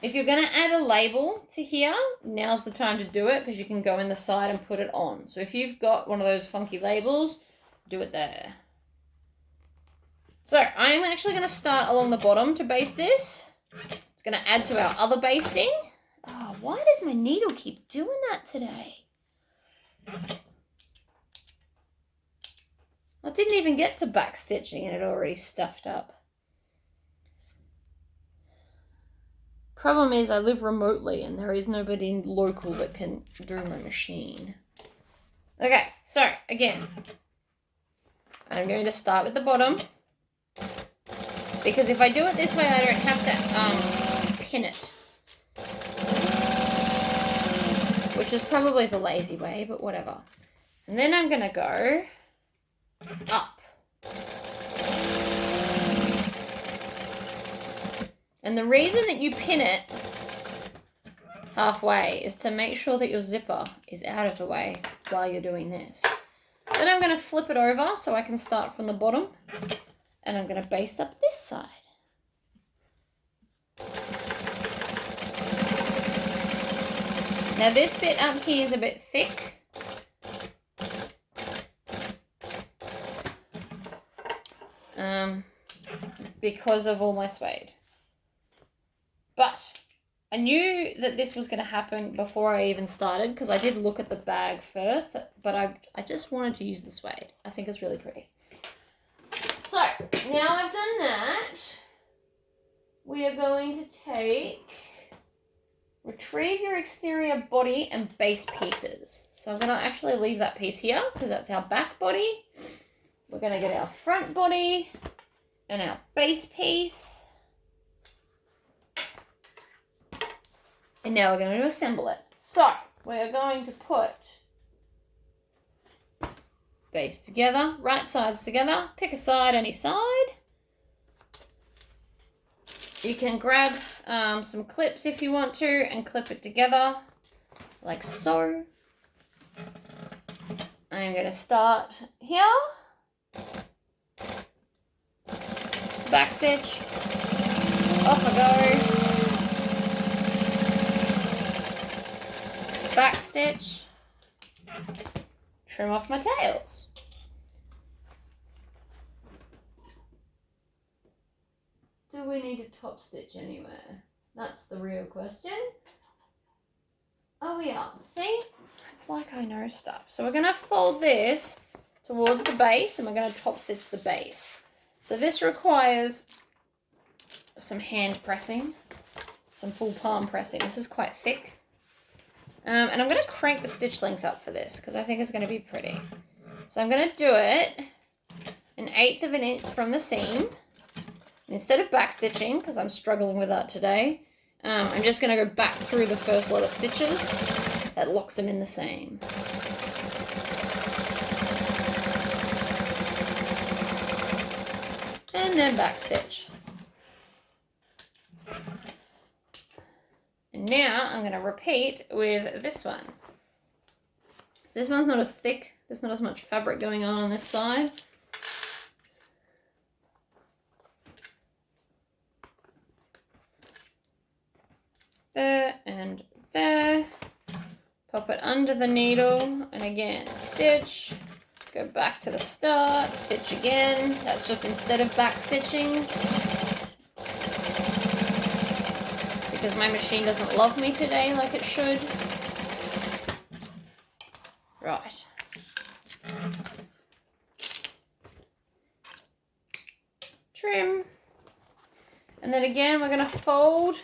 If you're going to add a label to here, now's the time to do it because you can go in the side and put it on. So if you've got one of those funky labels, do it there. So I'm actually going to start along the bottom to baste this. It's going to add to our other basting. Oh, why does my needle keep doing that today? I didn't even get to back stitching and it already stuffed up. Problem is I live remotely and there is nobody local that can do my machine. Okay, so again, I'm going to start with the bottom because if I do it this way, I don't have to pin it, which is probably the lazy way, but whatever. And then I'm going to go up. And the reason that you pin it halfway is to make sure that your zipper is out of the way while you're doing this. Then I'm going to flip it over so I can start from the bottom and I'm going to baste up this side. Now this bit up here is a bit thick. Because of all my suede. But I knew that this was going to happen before I even started because I did look at the bag first, but I just wanted to use the suede. I think it's really pretty. So now I've done that, we are going to take, retrieve your exterior body and base pieces. So I'm going to actually leave that piece here because that's our back body. We're going to get our front body and our base piece. And now we're going to assemble it. So we're going to put base together, right sides together, pick a side, any side. You can grab some clips if you want to and clip it together like so. I'm going to start here. Back stitch. Off I go. Back stitch. Trim off my tails. Do we need to top stitch anywhere? That's the real question. Oh, we are. See? It's like I know stuff. So we're going to fold this towards the base and we're going to top stitch the base. So this requires some hand pressing, some full palm pressing. This is quite thick. And I'm going to crank the stitch length up for this because I think it's going to be pretty. So I'm going to do it 1/8 of an inch from the seam. And instead of back stitching, because I'm struggling with that today, I'm just going to go back through the first lot of stitches. That locks them in the seam. And then back stitch. And now I'm going to repeat with this one. So this one's not as thick. There's not as much fabric going on this side. There and there. Pop it under the needle and again stitch. Go back to the start, stitch again. That's just instead of back stitching. Because my machine doesn't love me today like it should. Right. Trim. And then again, we're going to fold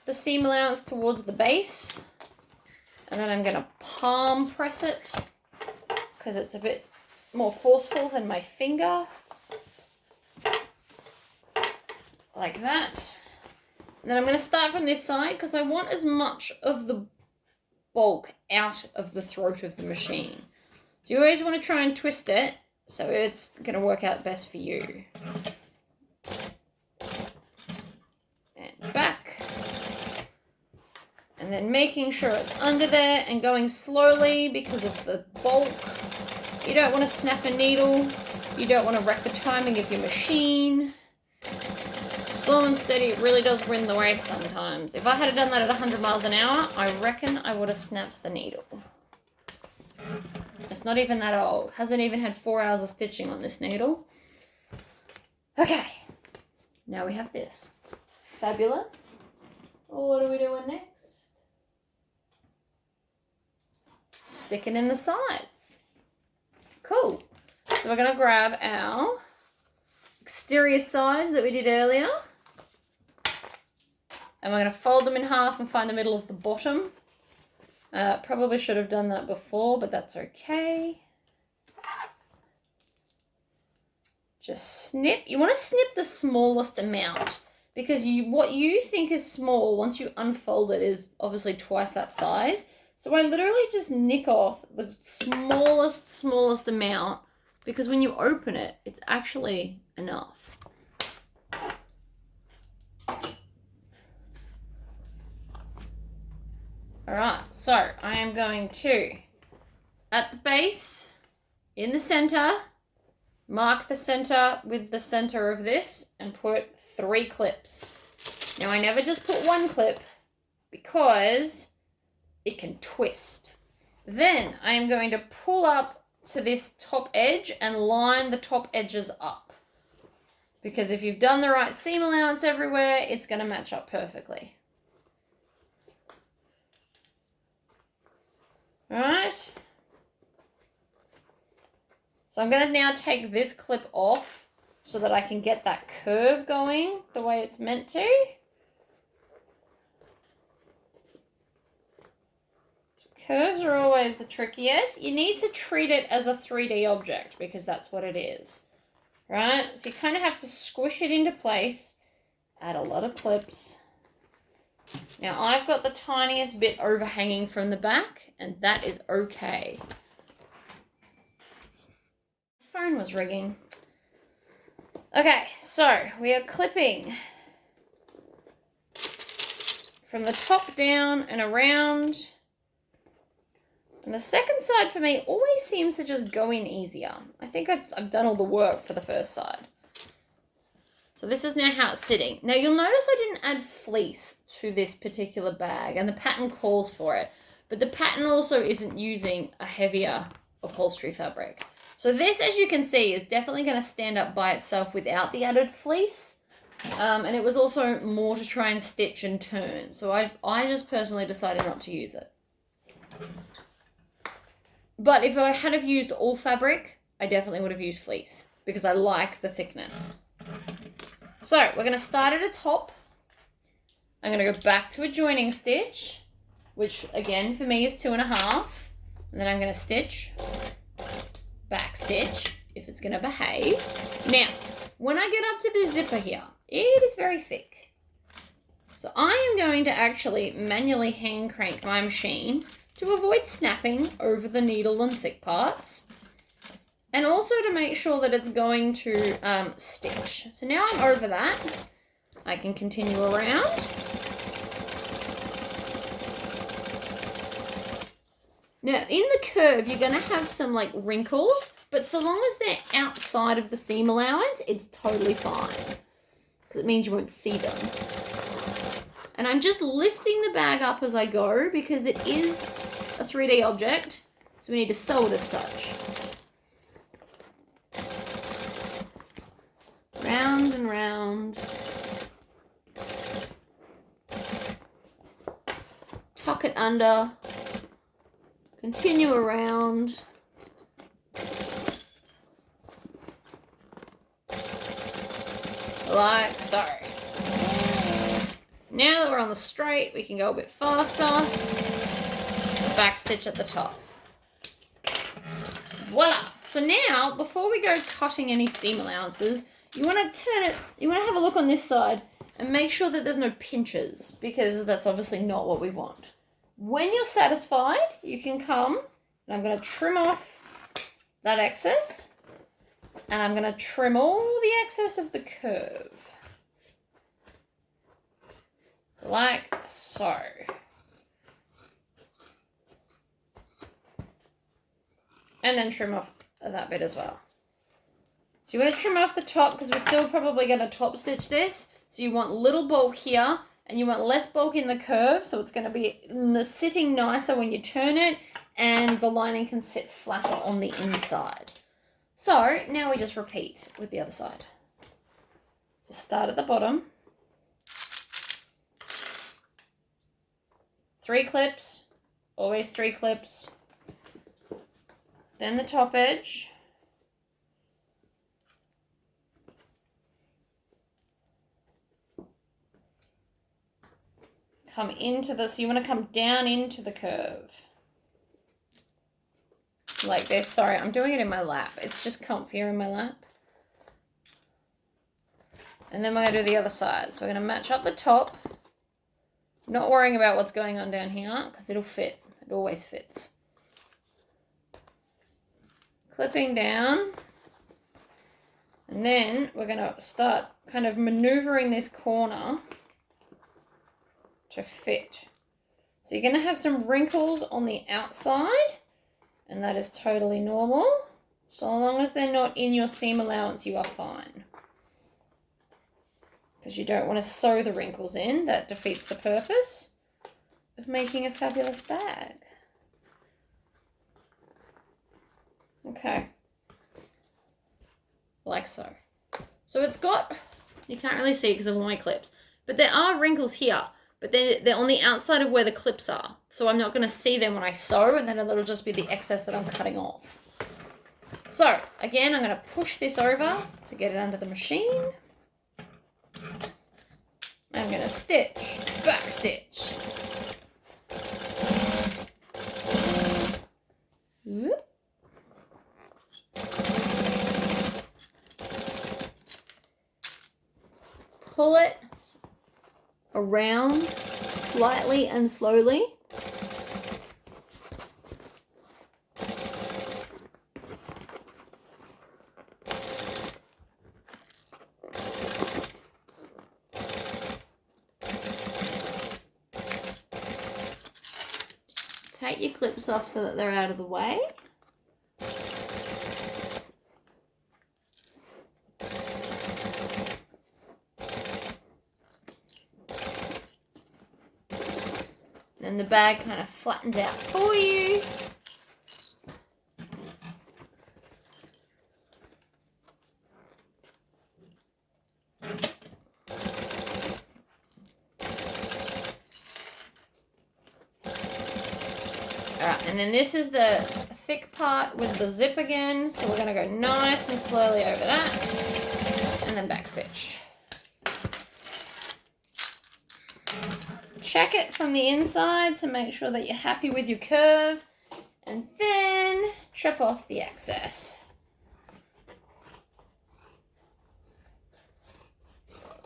the seam allowance towards the base. And then I'm going to palm press it because it's a bit more forceful than my finger. Like that. And then I'm going to start from this side because I want as much of the bulk out of the throat of the machine. So you always want to try and twist it so it's going to work out best for you. And back. And then making sure it's under there and going slowly because of the bulk. You don't want to snap a needle. You don't want to wreck the timing of your machine. Slow and steady really does win the race sometimes. If I had done that at 100 miles an hour, I reckon I would have snapped the needle. It's not even that old. Hasn't even had 4 hours of stitching on this needle. Okay. Now we have this. Fabulous. What are we doing next? Sticking in the sides. Cool. So we're going to grab our exterior sides that we did earlier. And we're going to fold them in half and find the middle of the bottom. Probably should have done that before, but that's okay. Just snip. You want to snip the smallest amount because what you think is small, once you unfold it, is obviously twice that size. So I literally just nick off the smallest amount because when you open it, it's actually enough. Alright, so I am going to, at the base, in the center, mark the center with the center of this and put 3 clips. Now I never just put 1 clip because it can twist. Then I am going to pull up to this top edge and line the top edges up. Because if you've done the right seam allowance everywhere, it's going to match up perfectly. Alright. So I'm going to now take this clip off so that I can get that curve going the way it's meant to. Curves are always the trickiest. You need to treat it as a 3D object because that's what it is, right? So you kind of have to squish it into place, add a lot of clips. Now I've got the tiniest bit overhanging from the back, and that is okay. The phone was ringing. Okay, so we are clipping from the top down and around. And the second side for me always seems to just go in easier. I think I've done all the work for the first side. So this is now how it's sitting. Now you'll notice I didn't add fleece to this particular bag, and the pattern calls for it. But the pattern also isn't using a heavier upholstery fabric. So this, as you can see, is definitely going to stand up by itself without the added fleece. And it was also more to try and stitch and turn. So I just personally decided not to use it. But if I had have used all fabric, I definitely would have used fleece because I like the thickness. So we're going to start at the top. I'm going to go back to a joining stitch, which again for me is 2.5. And then I'm going to stitch, back stitch, if it's going to behave. Now, when I get up to the zipper here, it is very thick. So I am going to actually manually hand crank my machine to avoid snapping over the needle and thick parts, and also to make sure that it's going to stitch. So now I'm over that, I can continue around. Now in the curve, you're gonna have some like wrinkles, but so long as they're outside of the seam allowance, it's totally fine. Because it means you won't see them. And I'm just lifting the bag up as I go because it is a 3D object, so we need to sew it as such. Round and round. Tuck it under. Continue around. Like so. Now that we're on the straight, we can go a bit faster. Back stitch at the top. Voila! So now, before we go cutting any seam allowances, you want to turn it, you want to have a look on this side and make sure that there's no pinches, because that's obviously not what we want. When you're satisfied, you can come, and I'm going to trim off that excess, and I'm going to trim all the excess of the curve. Like so. And then trim off that bit as well. So you want to trim off the top because we're still probably going to top stitch this. So you want little bulk here and you want less bulk in the curve. So it's going to be sitting nicer when you turn it, and the lining can sit flatter on the inside. So now we just repeat with the other side. So start at the bottom. 3 clips, always 3 clips. Then the top edge. Come into the, so you want to come down into the curve. Like this. Sorry, I'm doing it in my lap. It's just comfier in my lap. And then we're going to do the other side. So we're going to match up the top. Not worrying about what's going on down here because it'll fit. It always fits. Clipping down. And then we're going to start kind of maneuvering this corner to fit. So you're going to have some wrinkles on the outside, and that is totally normal. So long as they're not in your seam allowance, you are fine. Because you don't want to sew the wrinkles in. That defeats the purpose of making a fabulous bag. Okay. Like so. So it's got, you can't really see because of all my clips, but there are wrinkles here, but they're on the outside of where the clips are. So I'm not going to see them when I sew, and then it'll just be the excess that I'm cutting off. So again, I'm going to push this over to get it under the machine. I'm going to stitch, back stitch. around slightly and slowly. Take your clips off so that they're out of the way. Then the bag kind of flattens out for you. Alright, and then this is the thick part with the zip again. So we're going to go nice and slowly over that. And then back stitch. Check it from the inside to make sure that you're happy with your curve. And then chop off the excess.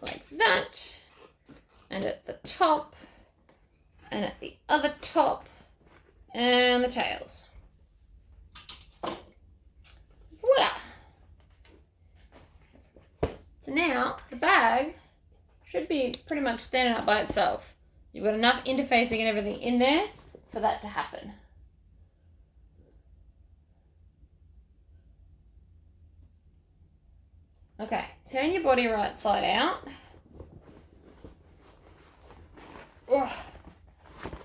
Like that. And at the top. And at the other top. And the tails. Voila! So now the bag should be pretty much standing up by itself. You've got enough interfacing and everything in there for that to happen. Okay, turn your body right side out. Ugh.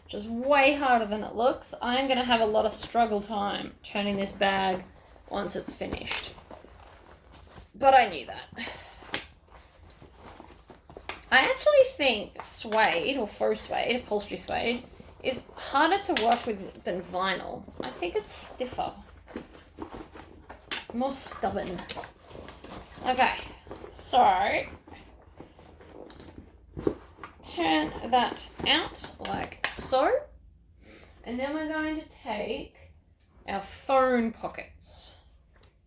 Which is way harder than it looks. I'm going to have a lot of struggle time turning this bag once it's finished. But I knew that. I actually think suede, or faux suede, upholstery suede, is harder to work with than vinyl. I think it's stiffer. More stubborn. Okay, so turn that out like so. And then we're going to take our phone pockets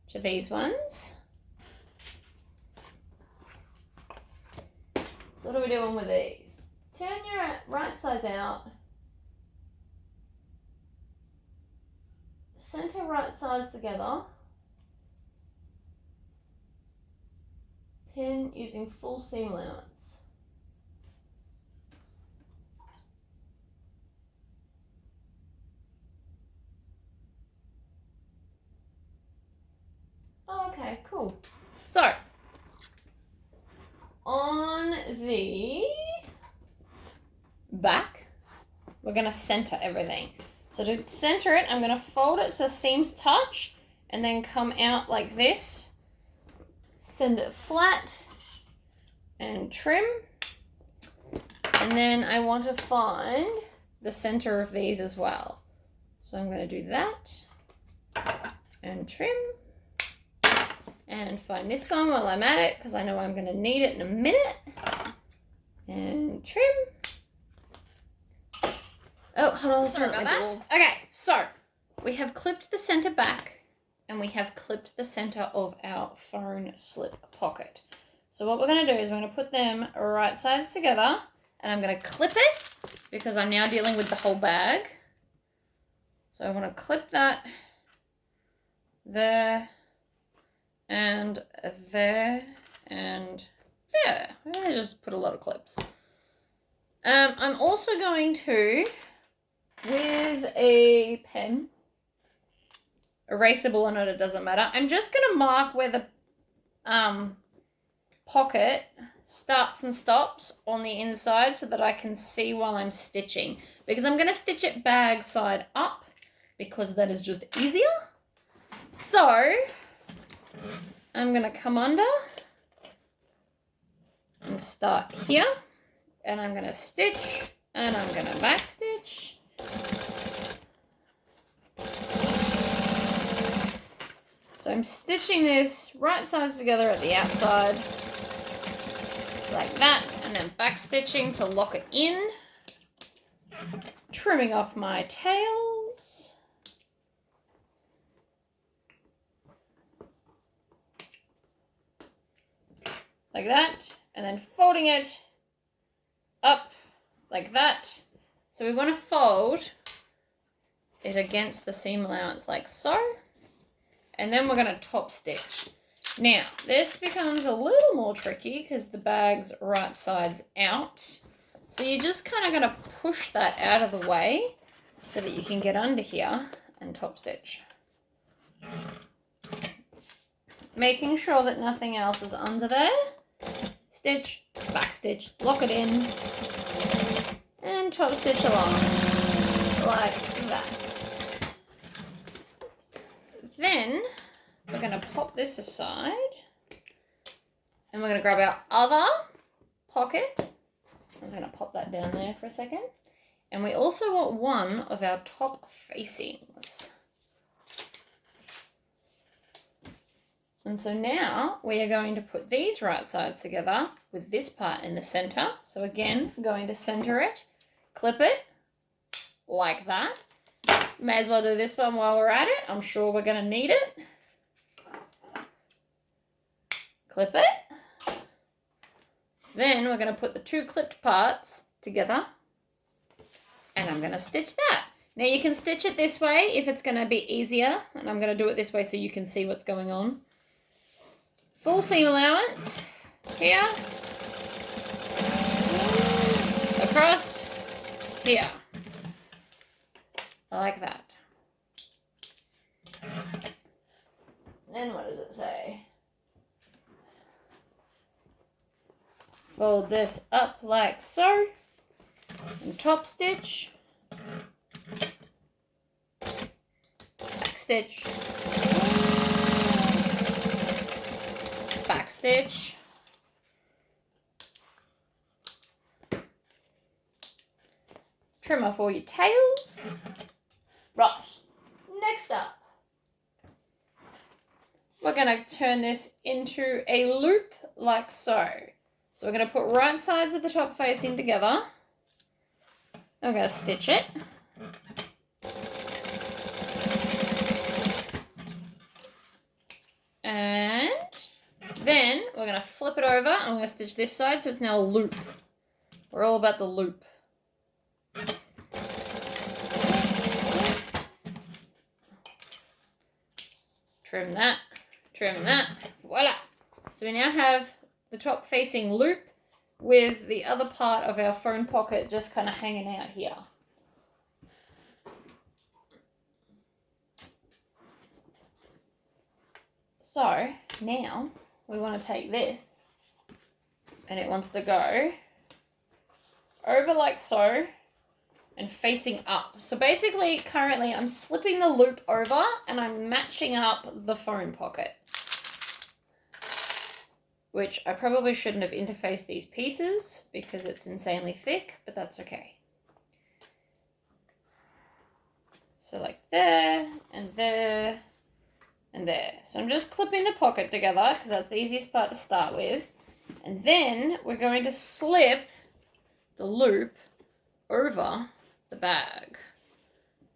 to these ones. So what are we doing with these? Turn your right sides out. Center right sides together. Pin using full seam allowance. Oh, okay, cool. So, on the back, we're going to center everything. So to center it, I'm going to fold it so seams touch and then come out like this. Send it flat and trim. And then I want to find the center of these as well. So I'm going to do that and trim. And find this one while I'm at it, because I know I'm going to need it in a minute. And trim. Oh, hold on. Sorry about that. Okay, so we have clipped the center back, and we have clipped the center of our phone slip pocket. So what we're going to do is we're going to put them right sides together, and I'm going to clip it, because I'm now dealing with the whole bag. So I want to clip that there. And there, and there. I'm going to just put a lot of clips. I'm also going to, with a pen, erasable or not, it doesn't matter. I'm just going to mark where the pocket starts and stops on the inside so that I can see while I'm stitching. Because I'm going to stitch it bag side up, because that is just easier. So I'm going to come under and start here, and I'm going to stitch, and I'm going to back stitch. So I'm stitching this right sides together at the outside, like that, and then back stitching to lock it in, trimming off my tails. Like that, and then folding it up like that. So we want to fold it against the seam allowance like so. And then we're going to top stitch. Now, this becomes a little more tricky because the bag's right side's out. So you're just kind of going to push that out of the way so that you can get under here and top stitch. Making sure that nothing else is under there. Stitch, back stitch, lock it in, and top stitch along like that. Then we're going to pop this aside and we're going to grab our other pocket. I'm going to pop that down there for a second. And we also want one of our top facings. And so now we are going to put these right sides together with this part in the center. So again, I'm going to center it, clip it like that. May as well do this one while we're at it. I'm sure we're going to need it. Clip it. Then we're going to put the two clipped parts together. And I'm going to stitch that. Now you can stitch it this way if it's going to be easier. And I'm going to do it this way so you can see what's going on. Full seam allowance here, across here, like that. Then what does it say? Fold this up like so, and top stitch, back stitch, back stitch, trim off all your tails. Right, next up, we're going to turn this into a loop like so. So we're going to put right sides of the top facing together. I'm going to stitch it. And then we're going to flip it over and we're going to stitch this side so it's now a loop. We're all about the loop. Trim that, voila. So we now have the top facing loop with the other part of our phone pocket just kind of hanging out here. So now we want to take this and it wants to go over like so and facing up. So basically currently I'm slipping the loop over and I'm matching up the phone pocket, which I probably shouldn't have interfaced these pieces because it's insanely thick, but that's okay. So like there and there and there. So I'm just clipping the pocket together because that's the easiest part to start with. And then we're going to slip the loop over the bag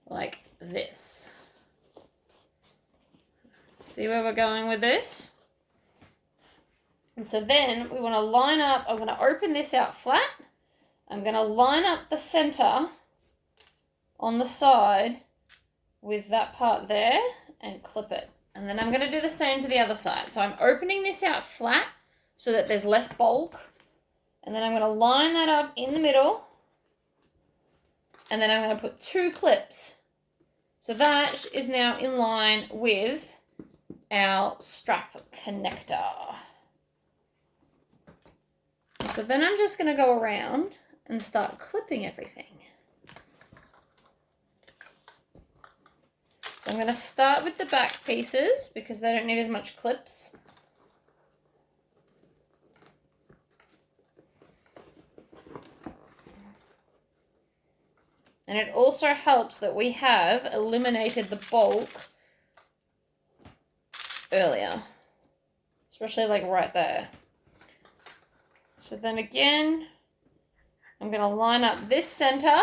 like this. See where we're going with this? And so then we want to line up, I'm going to open this out flat. I'm going to line up the center on the side with that part there and clip it. And then I'm going to do the same to the other side. So I'm opening this out flat so that there's less bulk. And then I'm going to line that up in the middle. And then I'm going to put two clips. So that is now in line with our strap connector. So then I'm just going to go around and start clipping everything. So I'm going to start with the back pieces because they don't need as much clips. And it also helps that we have eliminated the bulk earlier, especially like right there. So then again, I'm going to line up this center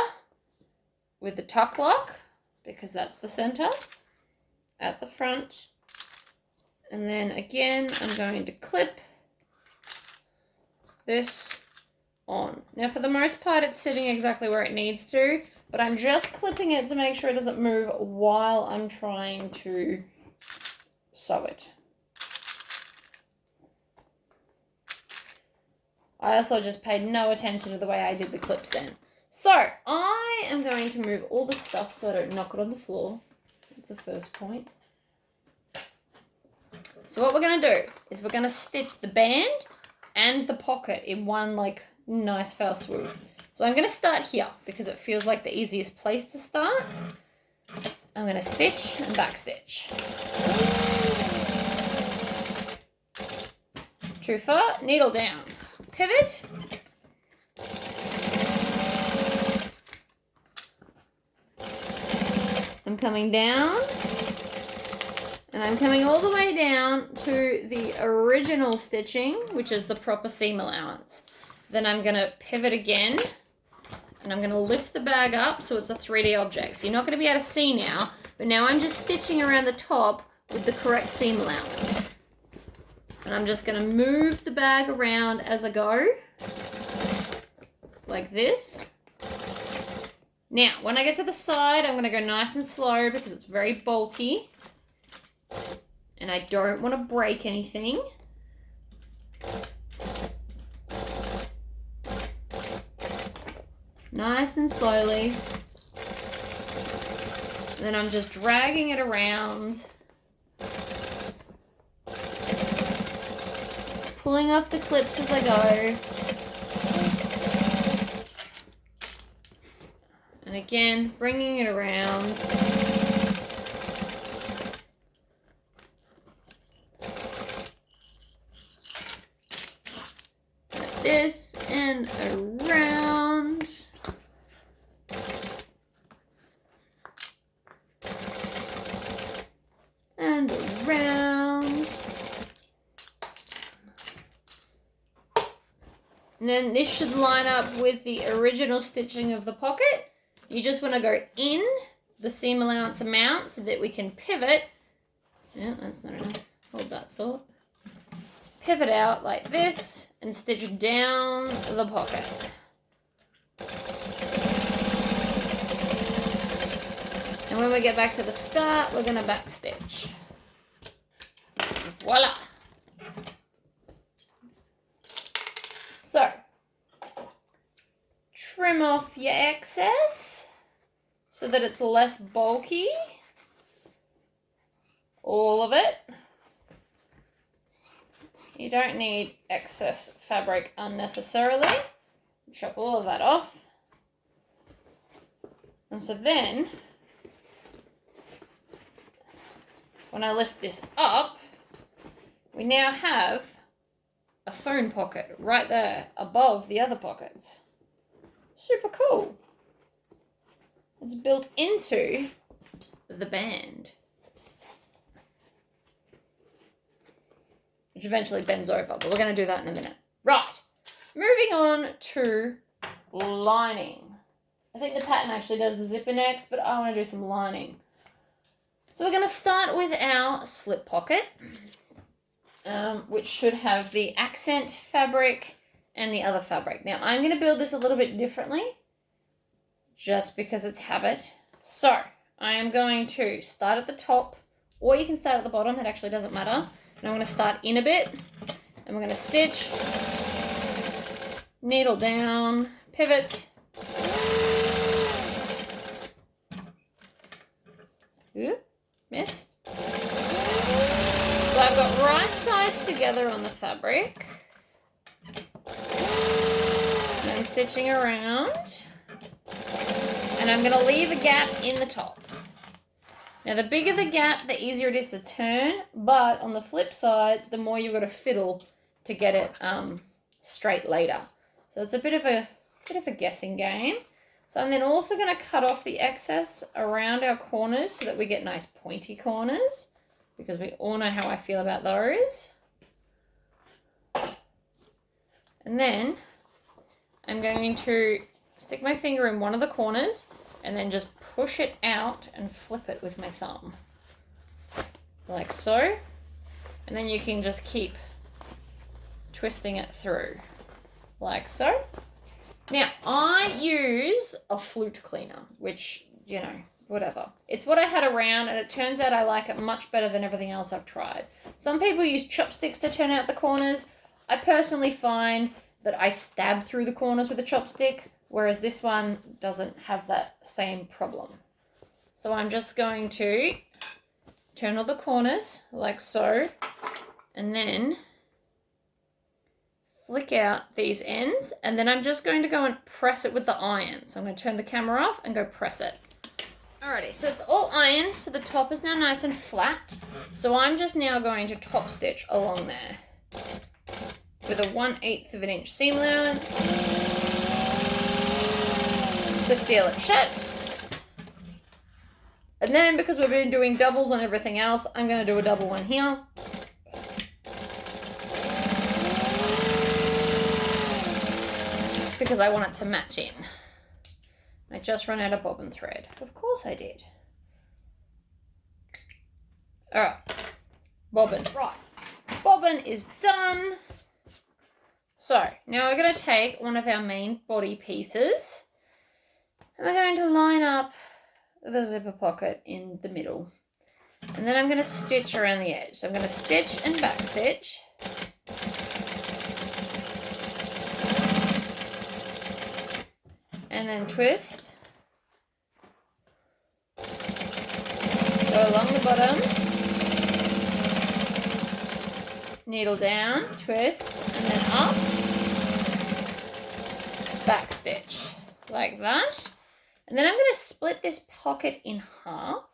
with the tuck lock because that's the center at the front. And then again, I'm going to clip this on. Now for the most part it's sitting exactly where it needs to, but I'm just clipping it to make sure it doesn't move while I'm trying to sew it. I also just paid no attention to the way I did the clips then. So I am going to move all the stuff so I don't knock it on the floor. That's the first point. So what we're going to do is we're going to stitch the band and the pocket in one like nice fast swoop. So I'm going to start here because it feels like the easiest place to start. I'm going to stitch and back stitch. Too far, needle down. Pivot. I'm coming down. And I'm coming all the way down to the original stitching, which is the proper seam allowance. Then I'm going to pivot again, and I'm going to lift the bag up so it's a 3D object. So you're not going to be able to see now, but now I'm just stitching around the top with the correct seam allowance. And I'm just going to move the bag around as I go, like this. Now, when I get to the side, I'm going to go nice and slow because it's very bulky. And I don't want to break anything. Nice and slowly. And then I'm just dragging it around. Pulling off the clips as I go. And again, bringing it around. This and around. And around. And then this should line up with the original stitching of the pocket. You just want to go in the seam allowance amount so that we can pivot. Yeah, that's not enough. Hold that thought. Pivot out like this and stitch down the pocket. And when we get back to the start, we're going to back stitch. Voila! So, trim off your excess so that it's less bulky. All of it. You don't need excess fabric unnecessarily. Chop all of that off. And so then, when I lift this up, we now have a phone pocket right there above the other pockets. Super cool. It's built into the band, which eventually bends over, but we're going to do that in a minute. Right, moving on to lining. I think the pattern actually does the zipper next, but I want to do some lining. So we're going to start with our slip pocket, which should have the accent fabric and the other fabric. Now, I'm going to build this a little bit differently, just because it's habit. So, I am going to start at the top, or you can start at the bottom, it actually doesn't matter. And I'm going to start in a bit, and we're going to stitch, needle down, pivot. Ooh, missed. So I've got right sides together on the fabric. And I'm stitching around. And I'm going to leave a gap in the top. Now, the bigger the gap, the easier it is to turn, but on the flip side, the more you've got to fiddle to get it straight later. So it's a bit of a guessing game. So I'm then also going to cut off the excess around our corners so that we get nice pointy corners, because we all know how I feel about those. And then I'm going to stick my finger in one of the corners and then just push it out and flip it with my thumb. Like so. And then you can just keep twisting it through. Like so. Now, I use a flute cleaner, which, you know, whatever. It's what I had around, and it turns out I like it much better than everything else I've tried. Some people use chopsticks to turn out the corners. I personally find that I stab through the corners with a chopstick, whereas this one doesn't have that same problem. So I'm just going to turn all the corners like so, and then flick out these ends, and then I'm just going to go and press it with the iron. So I'm going to turn the camera off and go press it. Alrighty, so it's all ironed, so the top is now nice and flat. So I'm just now going to top stitch along there with a 1/8 of an inch seam allowance to seal it shut. And then, because we've been doing doubles on everything else, I'm going to do a double one here. Because I want it to match in. I just ran out of bobbin thread. Of course I did. Alright. Bobbin. Right. Bobbin is done. So, now we're going to take one of our main body pieces. And we're going to line up the zipper pocket in the middle. And then I'm going to stitch around the edge. So I'm going to stitch and back stitch. And then twist. Go along the bottom. Needle down, twist, and then up. Back stitch. Like that. And then I'm going to split this pocket in half.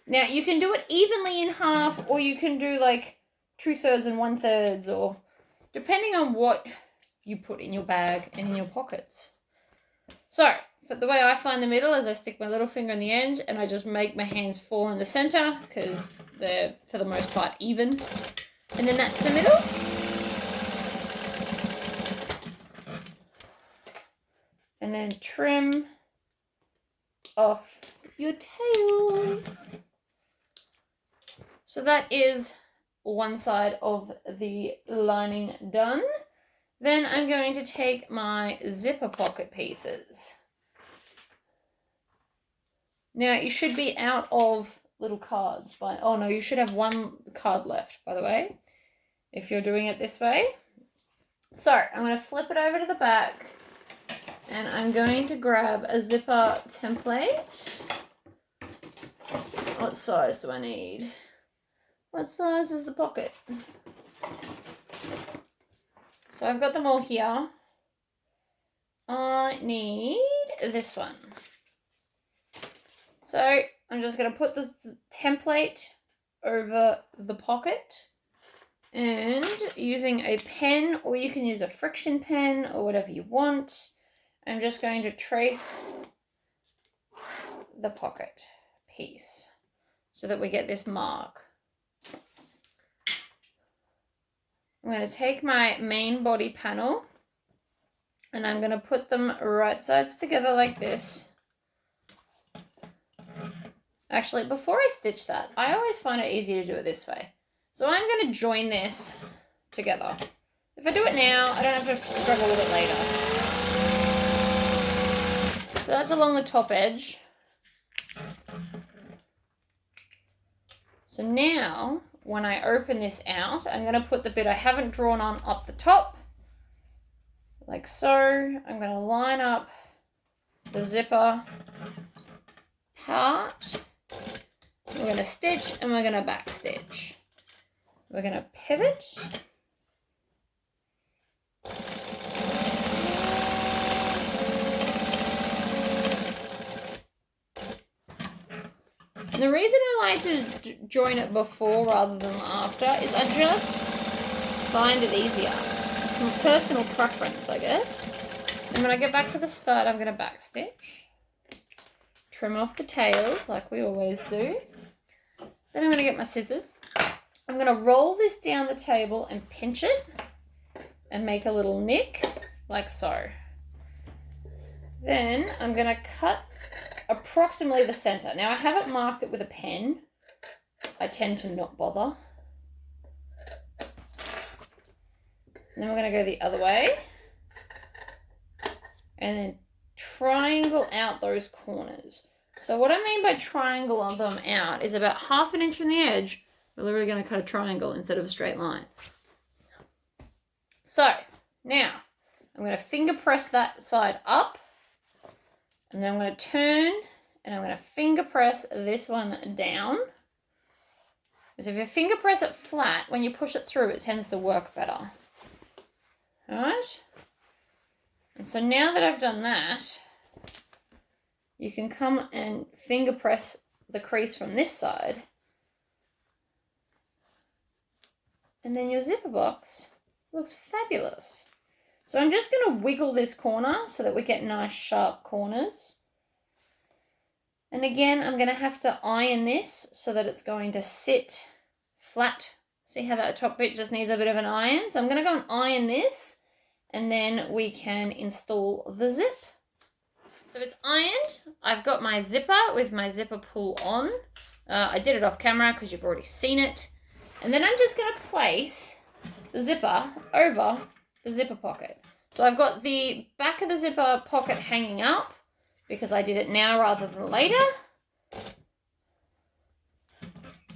Now, you can do it evenly in half, or you can do like 2/3 and 1/3, or depending on what you put in your bag and in your pockets. So, the way I find the middle is I stick my little finger on the end and I just make my hands fall in the center because they're, for the most part, even. And then that's the middle. And then trim off your tails. So that is one side of the lining done. Then I'm going to take my zipper pocket pieces. Now you should be out of little cards by, oh no, you should have one card left, by the way, if you're doing it this way. So I'm going to flip it over to the back and I'm going to grab a zipper template. What size do I need? What size is the pocket? So I've got them all here. I need this one. So I'm just going to put this template over the pocket and using a pen, or you can use a friction pen or whatever you want, I'm just going to trace the pocket piece so that we get this mark. I'm going to take my main body panel and I'm going to put them right sides together like this. Actually, before I stitch that, I always find it easier to do it this way. So I'm going to join this together. If I do it now, I don't have to struggle with it later. So that's along the top edge. So now, when I open this out, I'm going to put the bit I haven't drawn on up the top, like so. I'm going to line up the zipper part. We're going to stitch and we're going to back stitch. We're going to pivot. And the reason I like to join it before rather than after is I just find it easier. It's my personal preference, I guess. And when I get back to the start, I'm going to back stitch. Trim off the tails like we always do. Then I'm going to get my scissors. I'm going to roll this down the table and pinch it and make a little nick like so. Then I'm going to cut approximately the center. Now I haven't marked it with a pen. I tend to not bother. And then we're going to go the other way. and then triangle out those corners. So what I mean by triangle them out is about 1/2 inch from the edge, we're literally going to cut a triangle instead of a straight line. So now I'm going to finger press that side up, and then I'm going to turn and I'm going to finger press this one down. Because if you finger press it flat, when you push it through, it tends to work better. Alright? And so now that I've done that, you can come and finger press the crease from this side. And then your zipper box looks fabulous. So I'm just going to wiggle this corner so that we get nice sharp corners. And again, I'm going to have to iron this so that it's going to sit flat. See how that top bit just needs a bit of an iron? So I'm going to go and iron this, and then we can install the zip. So it's ironed. I've got my zipper with my zipper pull on. I did it off camera because you've already seen it. And then I'm just going to place the zipper over the zipper pocket. So I've got the back of the zipper pocket hanging up because I did it now rather than later.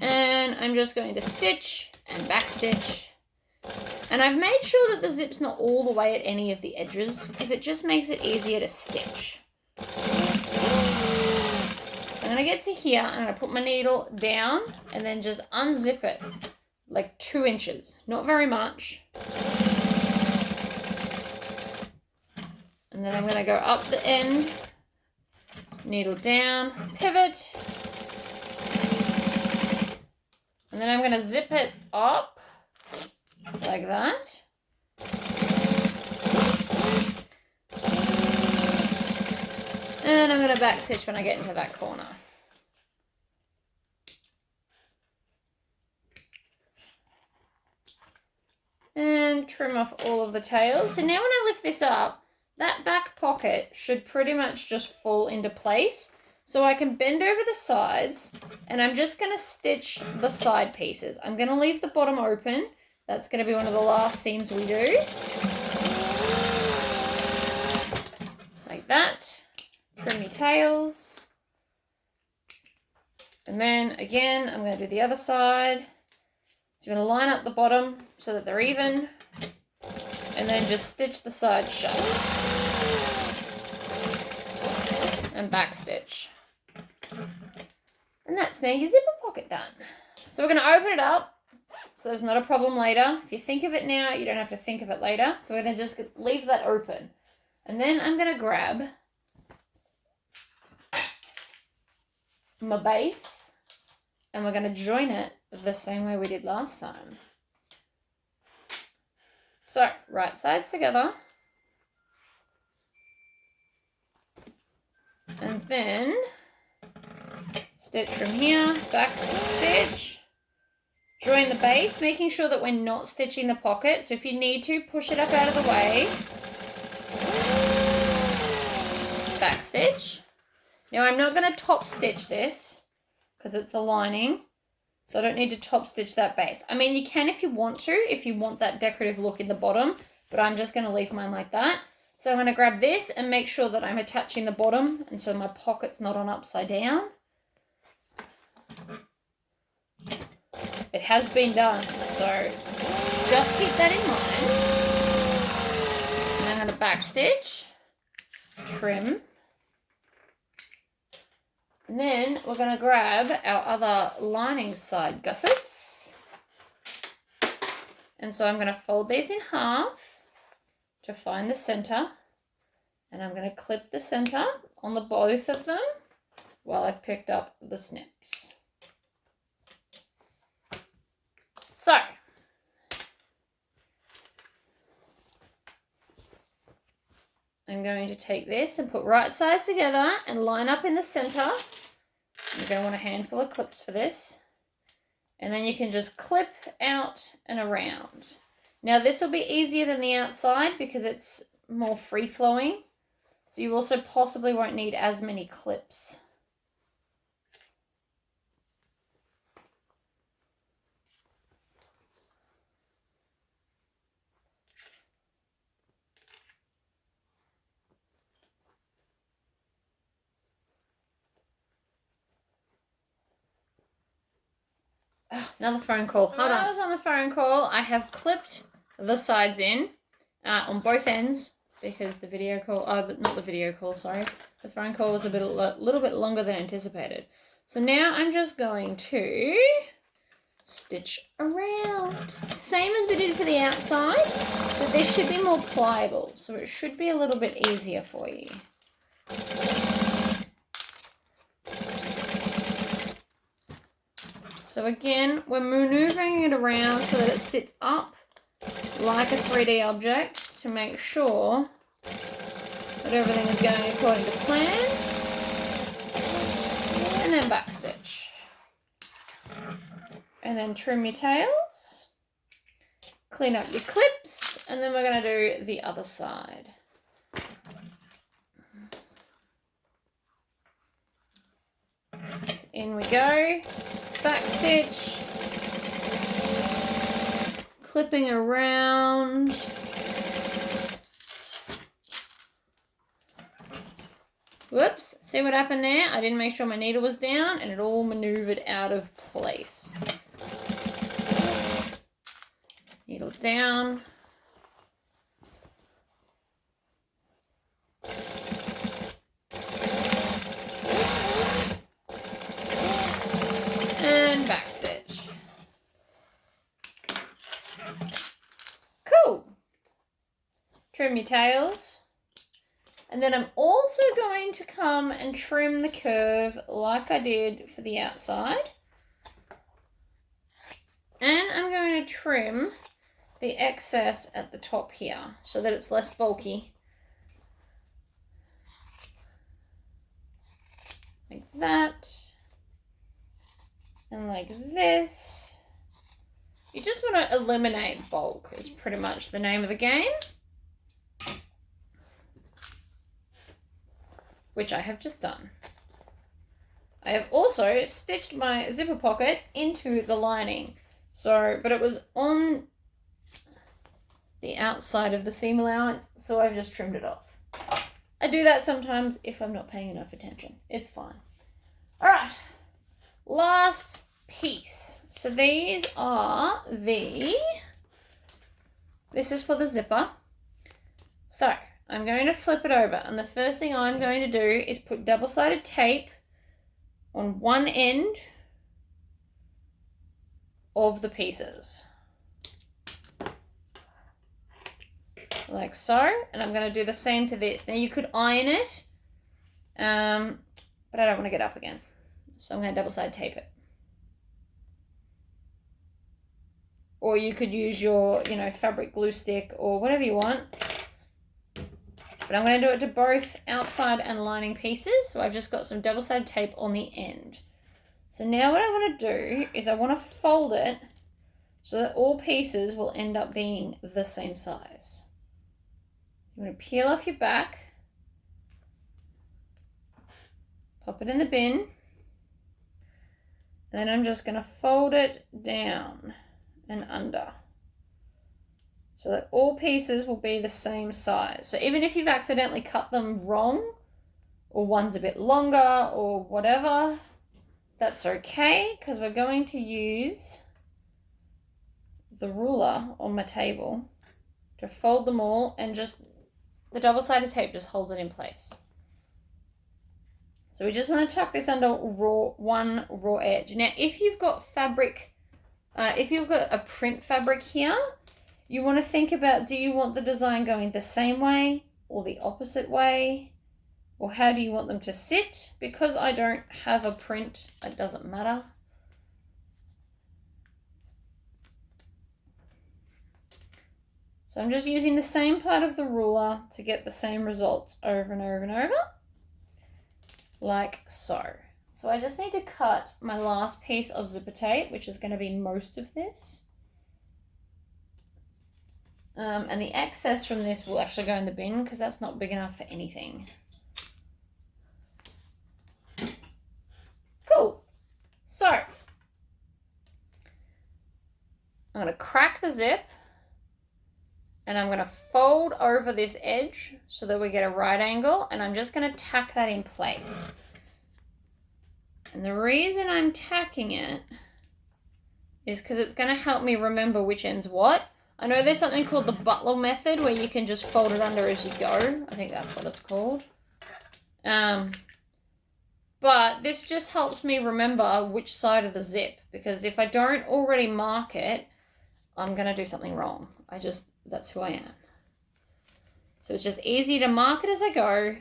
And I'm just going to stitch and back stitch. And I've made sure that the zip's not all the way at any of the edges because it just makes it easier to stitch. I'm going to get to here, I'm going to put my needle down and then just unzip it like 2 inches, not very much. And then I'm going to go up the end, needle down, pivot, and then I'm going to zip it up like that. And I'm going to back stitch when I get into that corner. And trim off all of the tails. So now when I lift this up, that back pocket should pretty much just fall into place. So I can bend over the sides, and I'm just going to stitch the side pieces. I'm going to leave the bottom open. That's going to be one of the last seams we do. Like that. Trim your tails. And then again, I'm going to do the other side. So I'm going to line up the bottom so that they're even. And then just stitch the sides shut. And back stitch. And that's now your zipper pocket done. So we're going to open it up so there's not a problem later. If you think of it now, you don't have to think of it later. So we're going to just leave that open. And then I'm going to grab my base and we're going to join it the same way we did last time. So right sides together. And then stitch from here, back stitch, join the base, making sure that we're not stitching the pocket. So if you need to, push it up out of the way. Back stitch. Now I'm not going to top stitch this because it's the lining. So I don't need to top stitch that base. I mean, you can if you want to, if you want that decorative look in the bottom, but I'm just going to leave mine like that. So I'm going to grab this and make sure that I'm attaching the bottom, and so my pocket's not on upside down. It has been done, so just keep that in mind. And I'm going to back stitch, trim, and then we're going to grab our other lining side gussets. And so I'm going to fold these in half to find the center, and I'm going to clip the center on the both of them while I've picked up the snips. So I'm going to take this and put right sides together and line up in the center. You're going to want a handful of clips for this. And then you can just clip out and around. Now this will be easier than the outside because it's more free-flowing. So you also possibly won't need as many clips. Oh, another phone call. Hold on. While I was on the phone call, I have clipped the sides in on both ends because the video call, not the video call, sorry. The phone call was a little bit longer than anticipated. So now I'm just going to stitch around. Same as we did for the outside, but this should be more pliable, so it should be a little bit easier for you. So again, we're maneuvering it around so that it sits up like a 3D object to make sure that everything is going according to plan. And then backstitch. And then trim your tails. Clean up your clips. And then we're going to do the other side. So in we go. Backstitch. Clipping around. Whoops, see what happened there? I didn't make sure my needle was down and it all maneuvered out of place. Needle down. And backstitch. Cool. Trim your tails. And then I'm also going to come and trim the curve like I did for the outside. And I'm going to trim the excess at the top here so that it's less bulky. Like that. And like this. You just want to eliminate bulk is pretty much the name of the game. Which I have just done. I have also stitched my zipper pocket into the lining. But it was on the outside of the seam allowance, so I've just trimmed it off. I do that sometimes if I'm not paying enough attention. It's fine. All right, last piece. So these are this is for the zipper. So I'm going to flip it over, and the first thing I'm going to do is put double-sided tape on one end of the pieces. Like so, and I'm going to do the same to this. Now you could iron it, but I don't want to get up again. So I'm going to double-sided tape it. Or you could use your, fabric glue stick or whatever you want. But I'm going to do it to both outside and lining pieces. So I've just got some double-sided tape on the end. So now what I want to do is I want to fold it so that all pieces will end up being the same size. You want to peel off your back, pop it in the bin, and then I'm just going to fold it down and under, so that all pieces will be the same size. So even if you've accidentally cut them wrong, or one's a bit longer, or whatever, that's okay, because we're going to use the ruler on my table to fold them all, and just the double-sided tape just holds it in place. So we just want to tuck this under one raw edge. Now, if you've got fabric, if you've got a print fabric here, you want to think about, do you want the design going the same way or the opposite way? Or how do you want them to sit? Because I don't have a print, it doesn't matter. So I'm just using the same part of the ruler to get the same results over and over and over, like so. So I just need to cut my last piece of zipper tape, which is going to be most of this. And the excess from this will actually go in the bin because that's not big enough for anything. Cool. So I'm going to crack the zip, and I'm going to fold over this edge so that we get a right angle, and I'm just going to tack that in place. And the reason I'm tacking it is because it's going to help me remember which end's what. I know there's something called the butler method where you can just fold it under as you go. I think that's what it's called. But this just helps me remember which side of the zip, because if I don't already mark it, I'm going to do something wrong. That's who I am. So it's just easy to mark it as I go.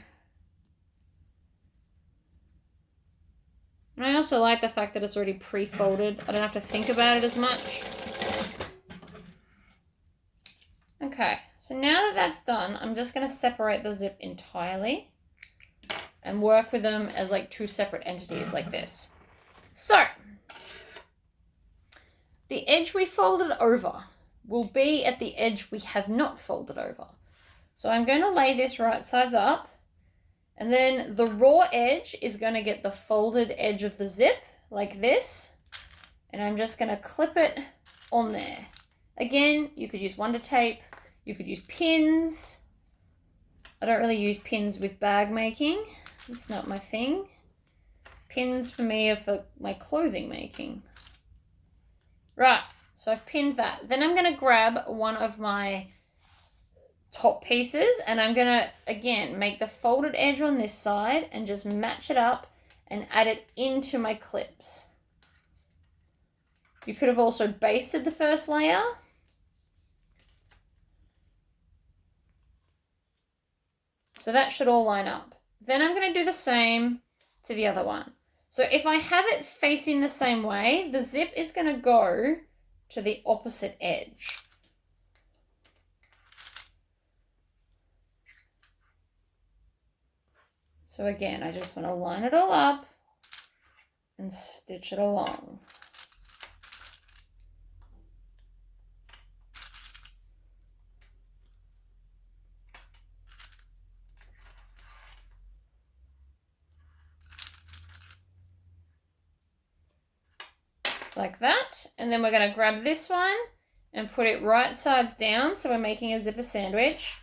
And I also like the fact that it's already pre-folded. I don't have to think about it as much. Okay, so now that that's done, I'm just going to separate the zip entirely and work with them as like two separate entities like this. So, the edge we folded over will be at the edge we have not folded over. So I'm going to lay this right sides up, and then the raw edge is going to get the folded edge of the zip like this, and I'm just going to clip it on there. Again, you could use Wonder Tape, you could use pins. I don't really use pins with bag making. It's not my thing. Pins for me are for my clothing making. Right, so I've pinned that. Then I'm going to grab one of my top pieces and I'm going to, again, make the folded edge on this side and just match it up and add it into my clips. You could have also basted the first layer. So that should all line up. Then I'm going to do the same to the other one. So if I have it facing the same way, the zip is going to go to the opposite edge. So again, I just want to line it all up and stitch it along. Like that. And then we're going to grab this one and put it right sides down, so we're making a zipper sandwich,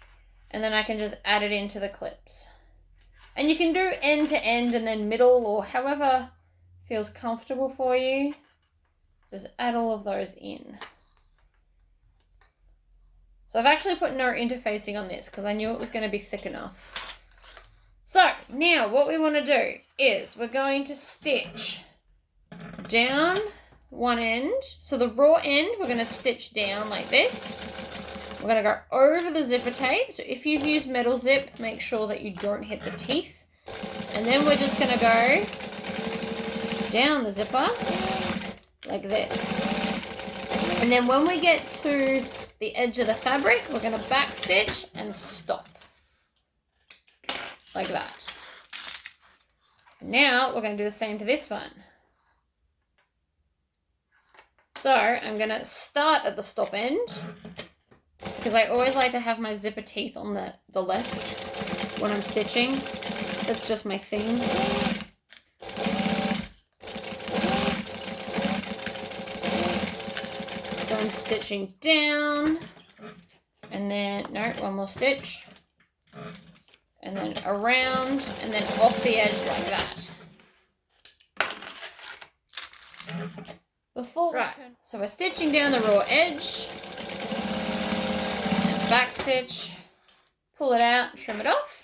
and then I can just add it into the clips. And you can do end to end and then middle, or however feels comfortable for you. Just add all of those in. So I've actually put no interfacing on this because I knew it was going to be thick enough. So now what we want to do is we're going to stitch down one end. So the raw end we're going to stitch down like this. We're going to go over the zipper tape. So if you've used metal zip, make sure that you don't hit the teeth. And then we're just going to go down the zipper like this. And then when we get to the edge of the fabric, we're going to back stitch and stop. Like that. Now we're going to do the same to this one. So I'm going to start at the stop end, because I always like to have my zipper teeth on the left when I'm stitching. That's just my thing. So I'm stitching down, and then, no, one more stitch, and then around, and then off the edge like that. Right, so we're stitching down the raw edge, and back stitch, pull it out, trim it off,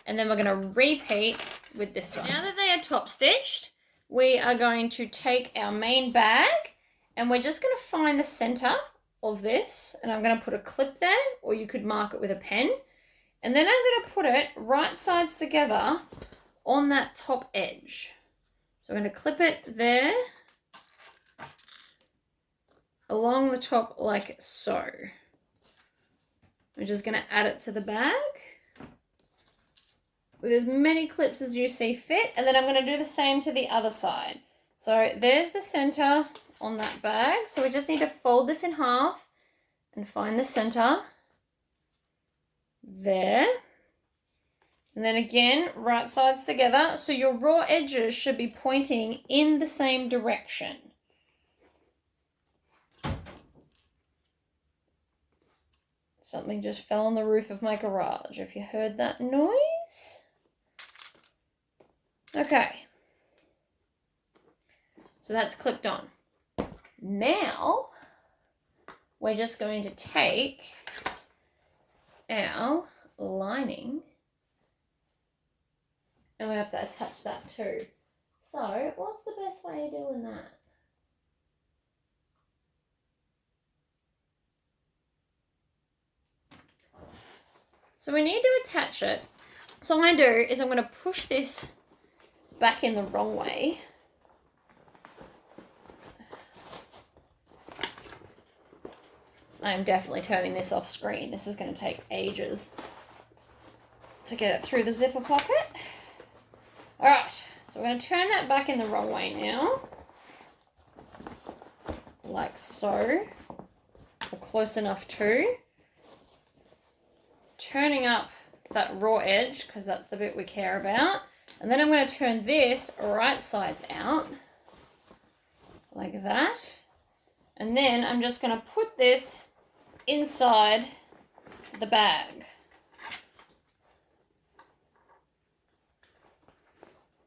and then we're going to repeat with this one. Now that they are top stitched, we are going to take our main bag, and we're just going to find the center of this, and I'm going to put a clip there, or you could mark it with a pen, and then I'm going to put it right sides together on that top edge. So I'm going to clip it there, along the top like so. I'm just going to add it to the bag with as many clips as you see fit, and then I'm going to do the same to the other side. So there's the center on that bag, so we just need to fold this in half and find the center there. And then again, right sides together, so your raw edges should be pointing in the same direction. Something just fell on the roof of my garage, if you heard that noise. Okay. So that's clipped on. Now, we're just going to take our lining and we have to attach that too. So, what's the best way of doing that? So we need to attach it. So what I'm going to do is I'm going to push this back in the wrong way. I'm definitely turning this off screen. This is going to take ages to get it through the zipper pocket. All right, so we're going to turn that back in the wrong way now. Like so. Or close enough to. Turning up that raw edge because that's the bit we care about. And then I'm going to turn this right sides out. Like that. And then I'm just going to put this inside the bag.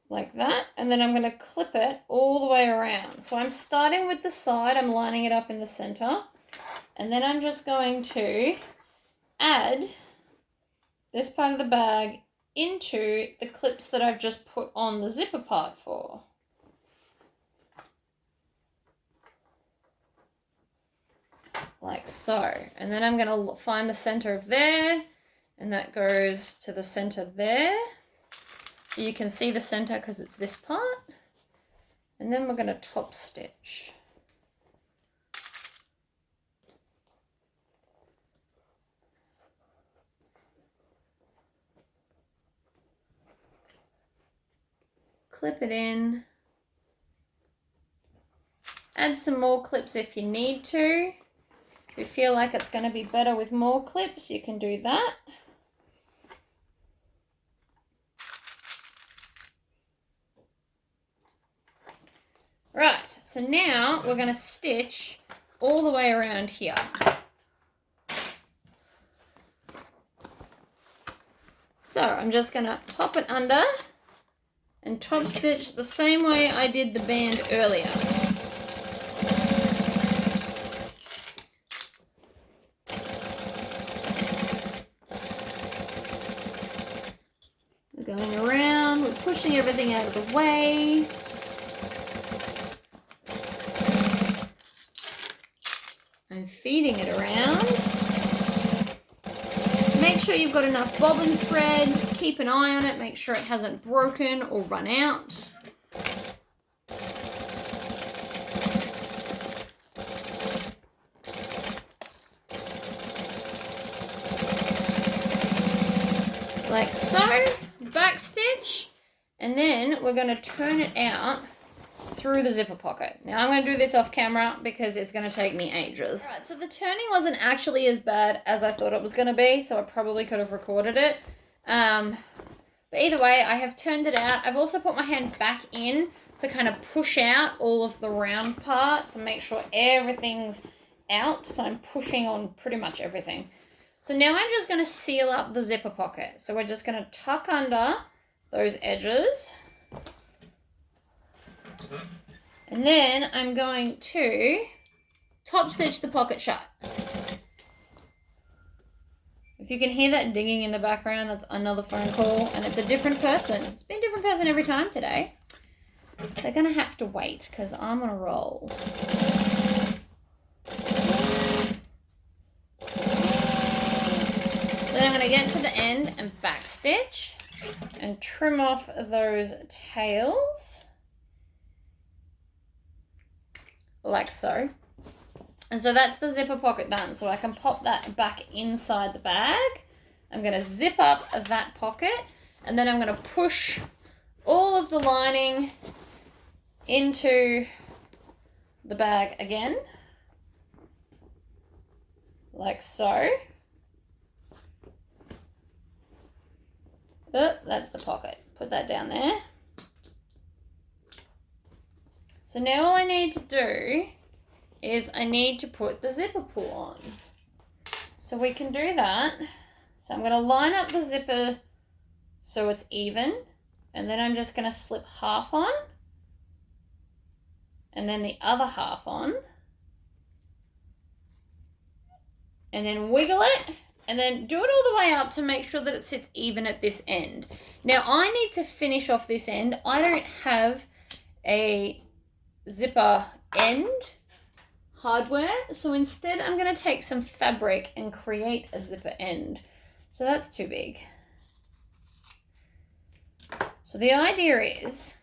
Like that. And then I'm going to clip it all the way around. So I'm starting with the side. I'm lining it up in the center. And then I'm just going to add this part of the bag into the clips that I've just put on the zipper part for. Like so. And then I'm going to find the center of there, and that goes to the center there. So you can see the center because it's this part. And then we're going to top stitch. Clip it in. Add some more clips if you need to. If you feel like it's going to be better with more clips, you can do that. Right, so now we're going to stitch all the way around here. So I'm just going to pop it under and top stitch the same way I did the band earlier. We're going around, we're pushing everything out of the way. I'm feeding it around. Make sure you've got enough bobbin thread. Keep an eye on it. Make sure it hasn't broken or run out. Like so. Back stitch. And then we're going to turn it out through the zipper pocket. Now I'm going to do this off camera because it's going to take me ages. Alright, so the turning wasn't actually as bad as I thought it was going to be, so I probably could have recorded it. But either way, I have turned it out. I've also put my hand back in to kind of push out all of the round parts and make sure everything's out. So I'm pushing on pretty much everything. So now I'm just going to seal up the zipper pocket. So we're just going to tuck under those edges. And then I'm going to top stitch the pocket shut. If you can hear that dinging in the background, that's another phone call, and it's a different person. It's been a different person every time today. They're going to have to wait because I'm on a roll. Then I'm going to get to the end and back stitch and trim off those tails. Like so. And so that's the zipper pocket done. So I can pop that back inside the bag. I'm going to zip up that pocket and then I'm going to push all of the lining into the bag again. Like so. Oh, that's the pocket. Put that down there. So now all I need to do is I need to put the zipper pull on. So we can do that. So I'm going to line up the zipper so it's even. And then I'm just going to slip half on. And then the other half on. and then wiggle it, and then do it all the way up to make sure that it sits even at this end. Now I need to finish off this end. I don't have a zipper end hardware, so instead I'm going to take some fabric and create a zipper end. So that's too big. So the idea is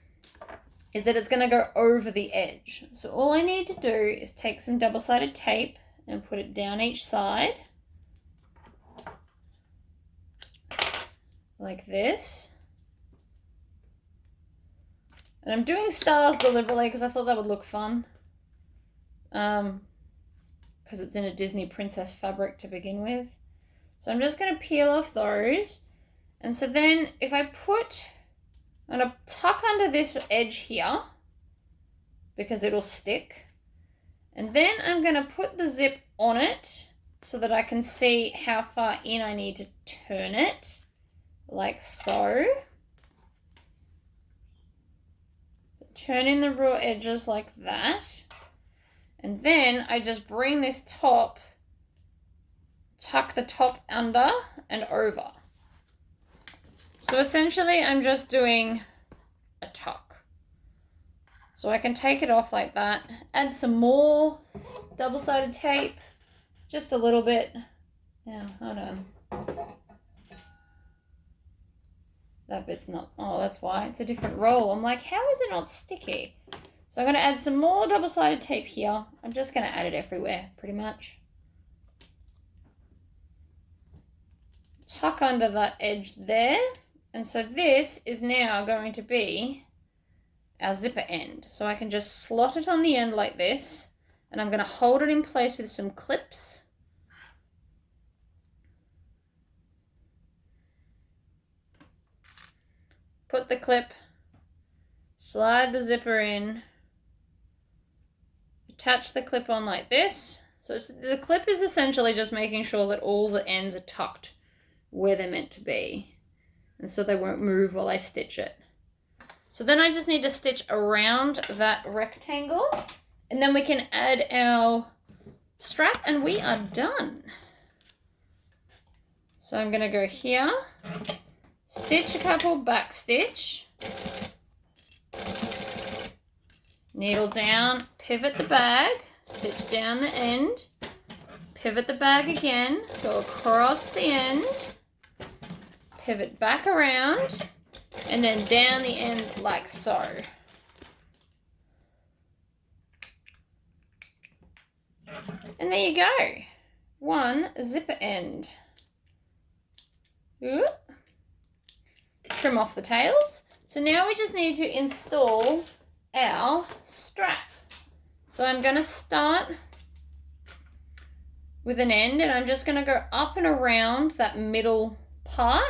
that it's going to go over the edge. So all I need to do is take some double-sided tape and put it down each side like this. And I'm doing stars deliberately because I thought that would look fun. Because it's in a Disney princess fabric to begin with. So I'm just going to peel off those. And so then if I'm going to tuck under this edge here because it'll stick. And then I'm going to put the zip on it so that I can see how far in I need to turn it, like so. So turn in the raw edges like that. And then I just bring this top, tuck the top under and over. So essentially I'm just doing a tuck. So I can take it off like that, add some more double-sided tape, just a little bit. Yeah, hold on. That bit's not, oh, that's why. It's a different roll. I'm like, how is it not sticky? So I'm going to add some more double-sided tape here. I'm just going to add it everywhere, pretty much. Tuck under that edge there. And so this is now going to be our zipper end. So I can just slot it on the end like this. And I'm going to hold it in place with some clips. Put the clip. Slide the zipper in. Attach the clip on like this. So the clip is essentially just making sure that all the ends are tucked where they're meant to be. And so they won't move while I stitch it. So then I just need to stitch around that rectangle. And then we can add our strap and we are done. So I'm going to go here. Stitch a couple, back stitch. Needle down, pivot the bag, stitch down the end, pivot the bag again, go across the end, pivot back around, and then down the end like so. And there you go. One zipper end. Ooh. Trim off the tails. So now we just need to install our strap. So I'm going to start with an end and I'm just going to go up and around that middle part.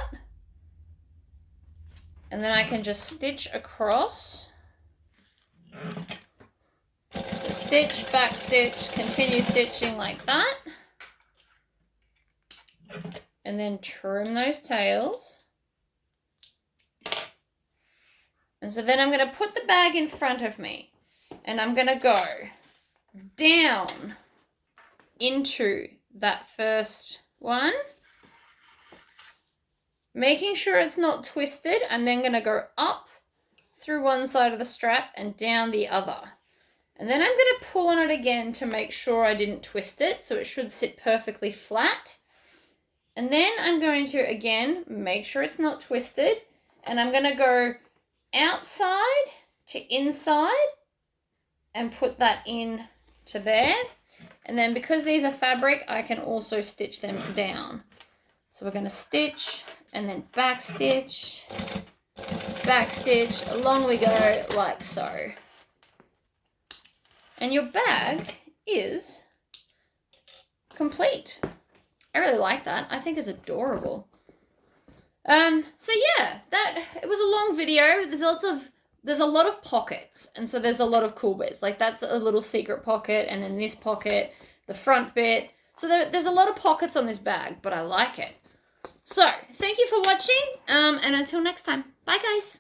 And then I can just stitch across. Stitch, back stitch, continue stitching like that. And then trim those tails. And so then I'm going to put the bag in front of me and I'm going to go down into that first one, making sure it's not twisted. I'm then going to go up through one side of the strap and down the other. And then I'm going to pull on it again to make sure I didn't twist it, so it should sit perfectly flat. And then I'm going to, again, make sure it's not twisted, and I'm going to go outside to inside and put that in to there. And then because these are fabric, I can also stitch them down. So we're going to stitch and then back stitch, along we go like so. And your bag is complete. I really like that. I think it's adorable. So yeah, it was a long video. There's a lot of pockets, and so there's a lot of cool bits. Like that's a little secret pocket, and then this pocket, the front bit. So there's a lot of pockets on this bag, but I like it. So thank you for watching, and until next time, bye guys.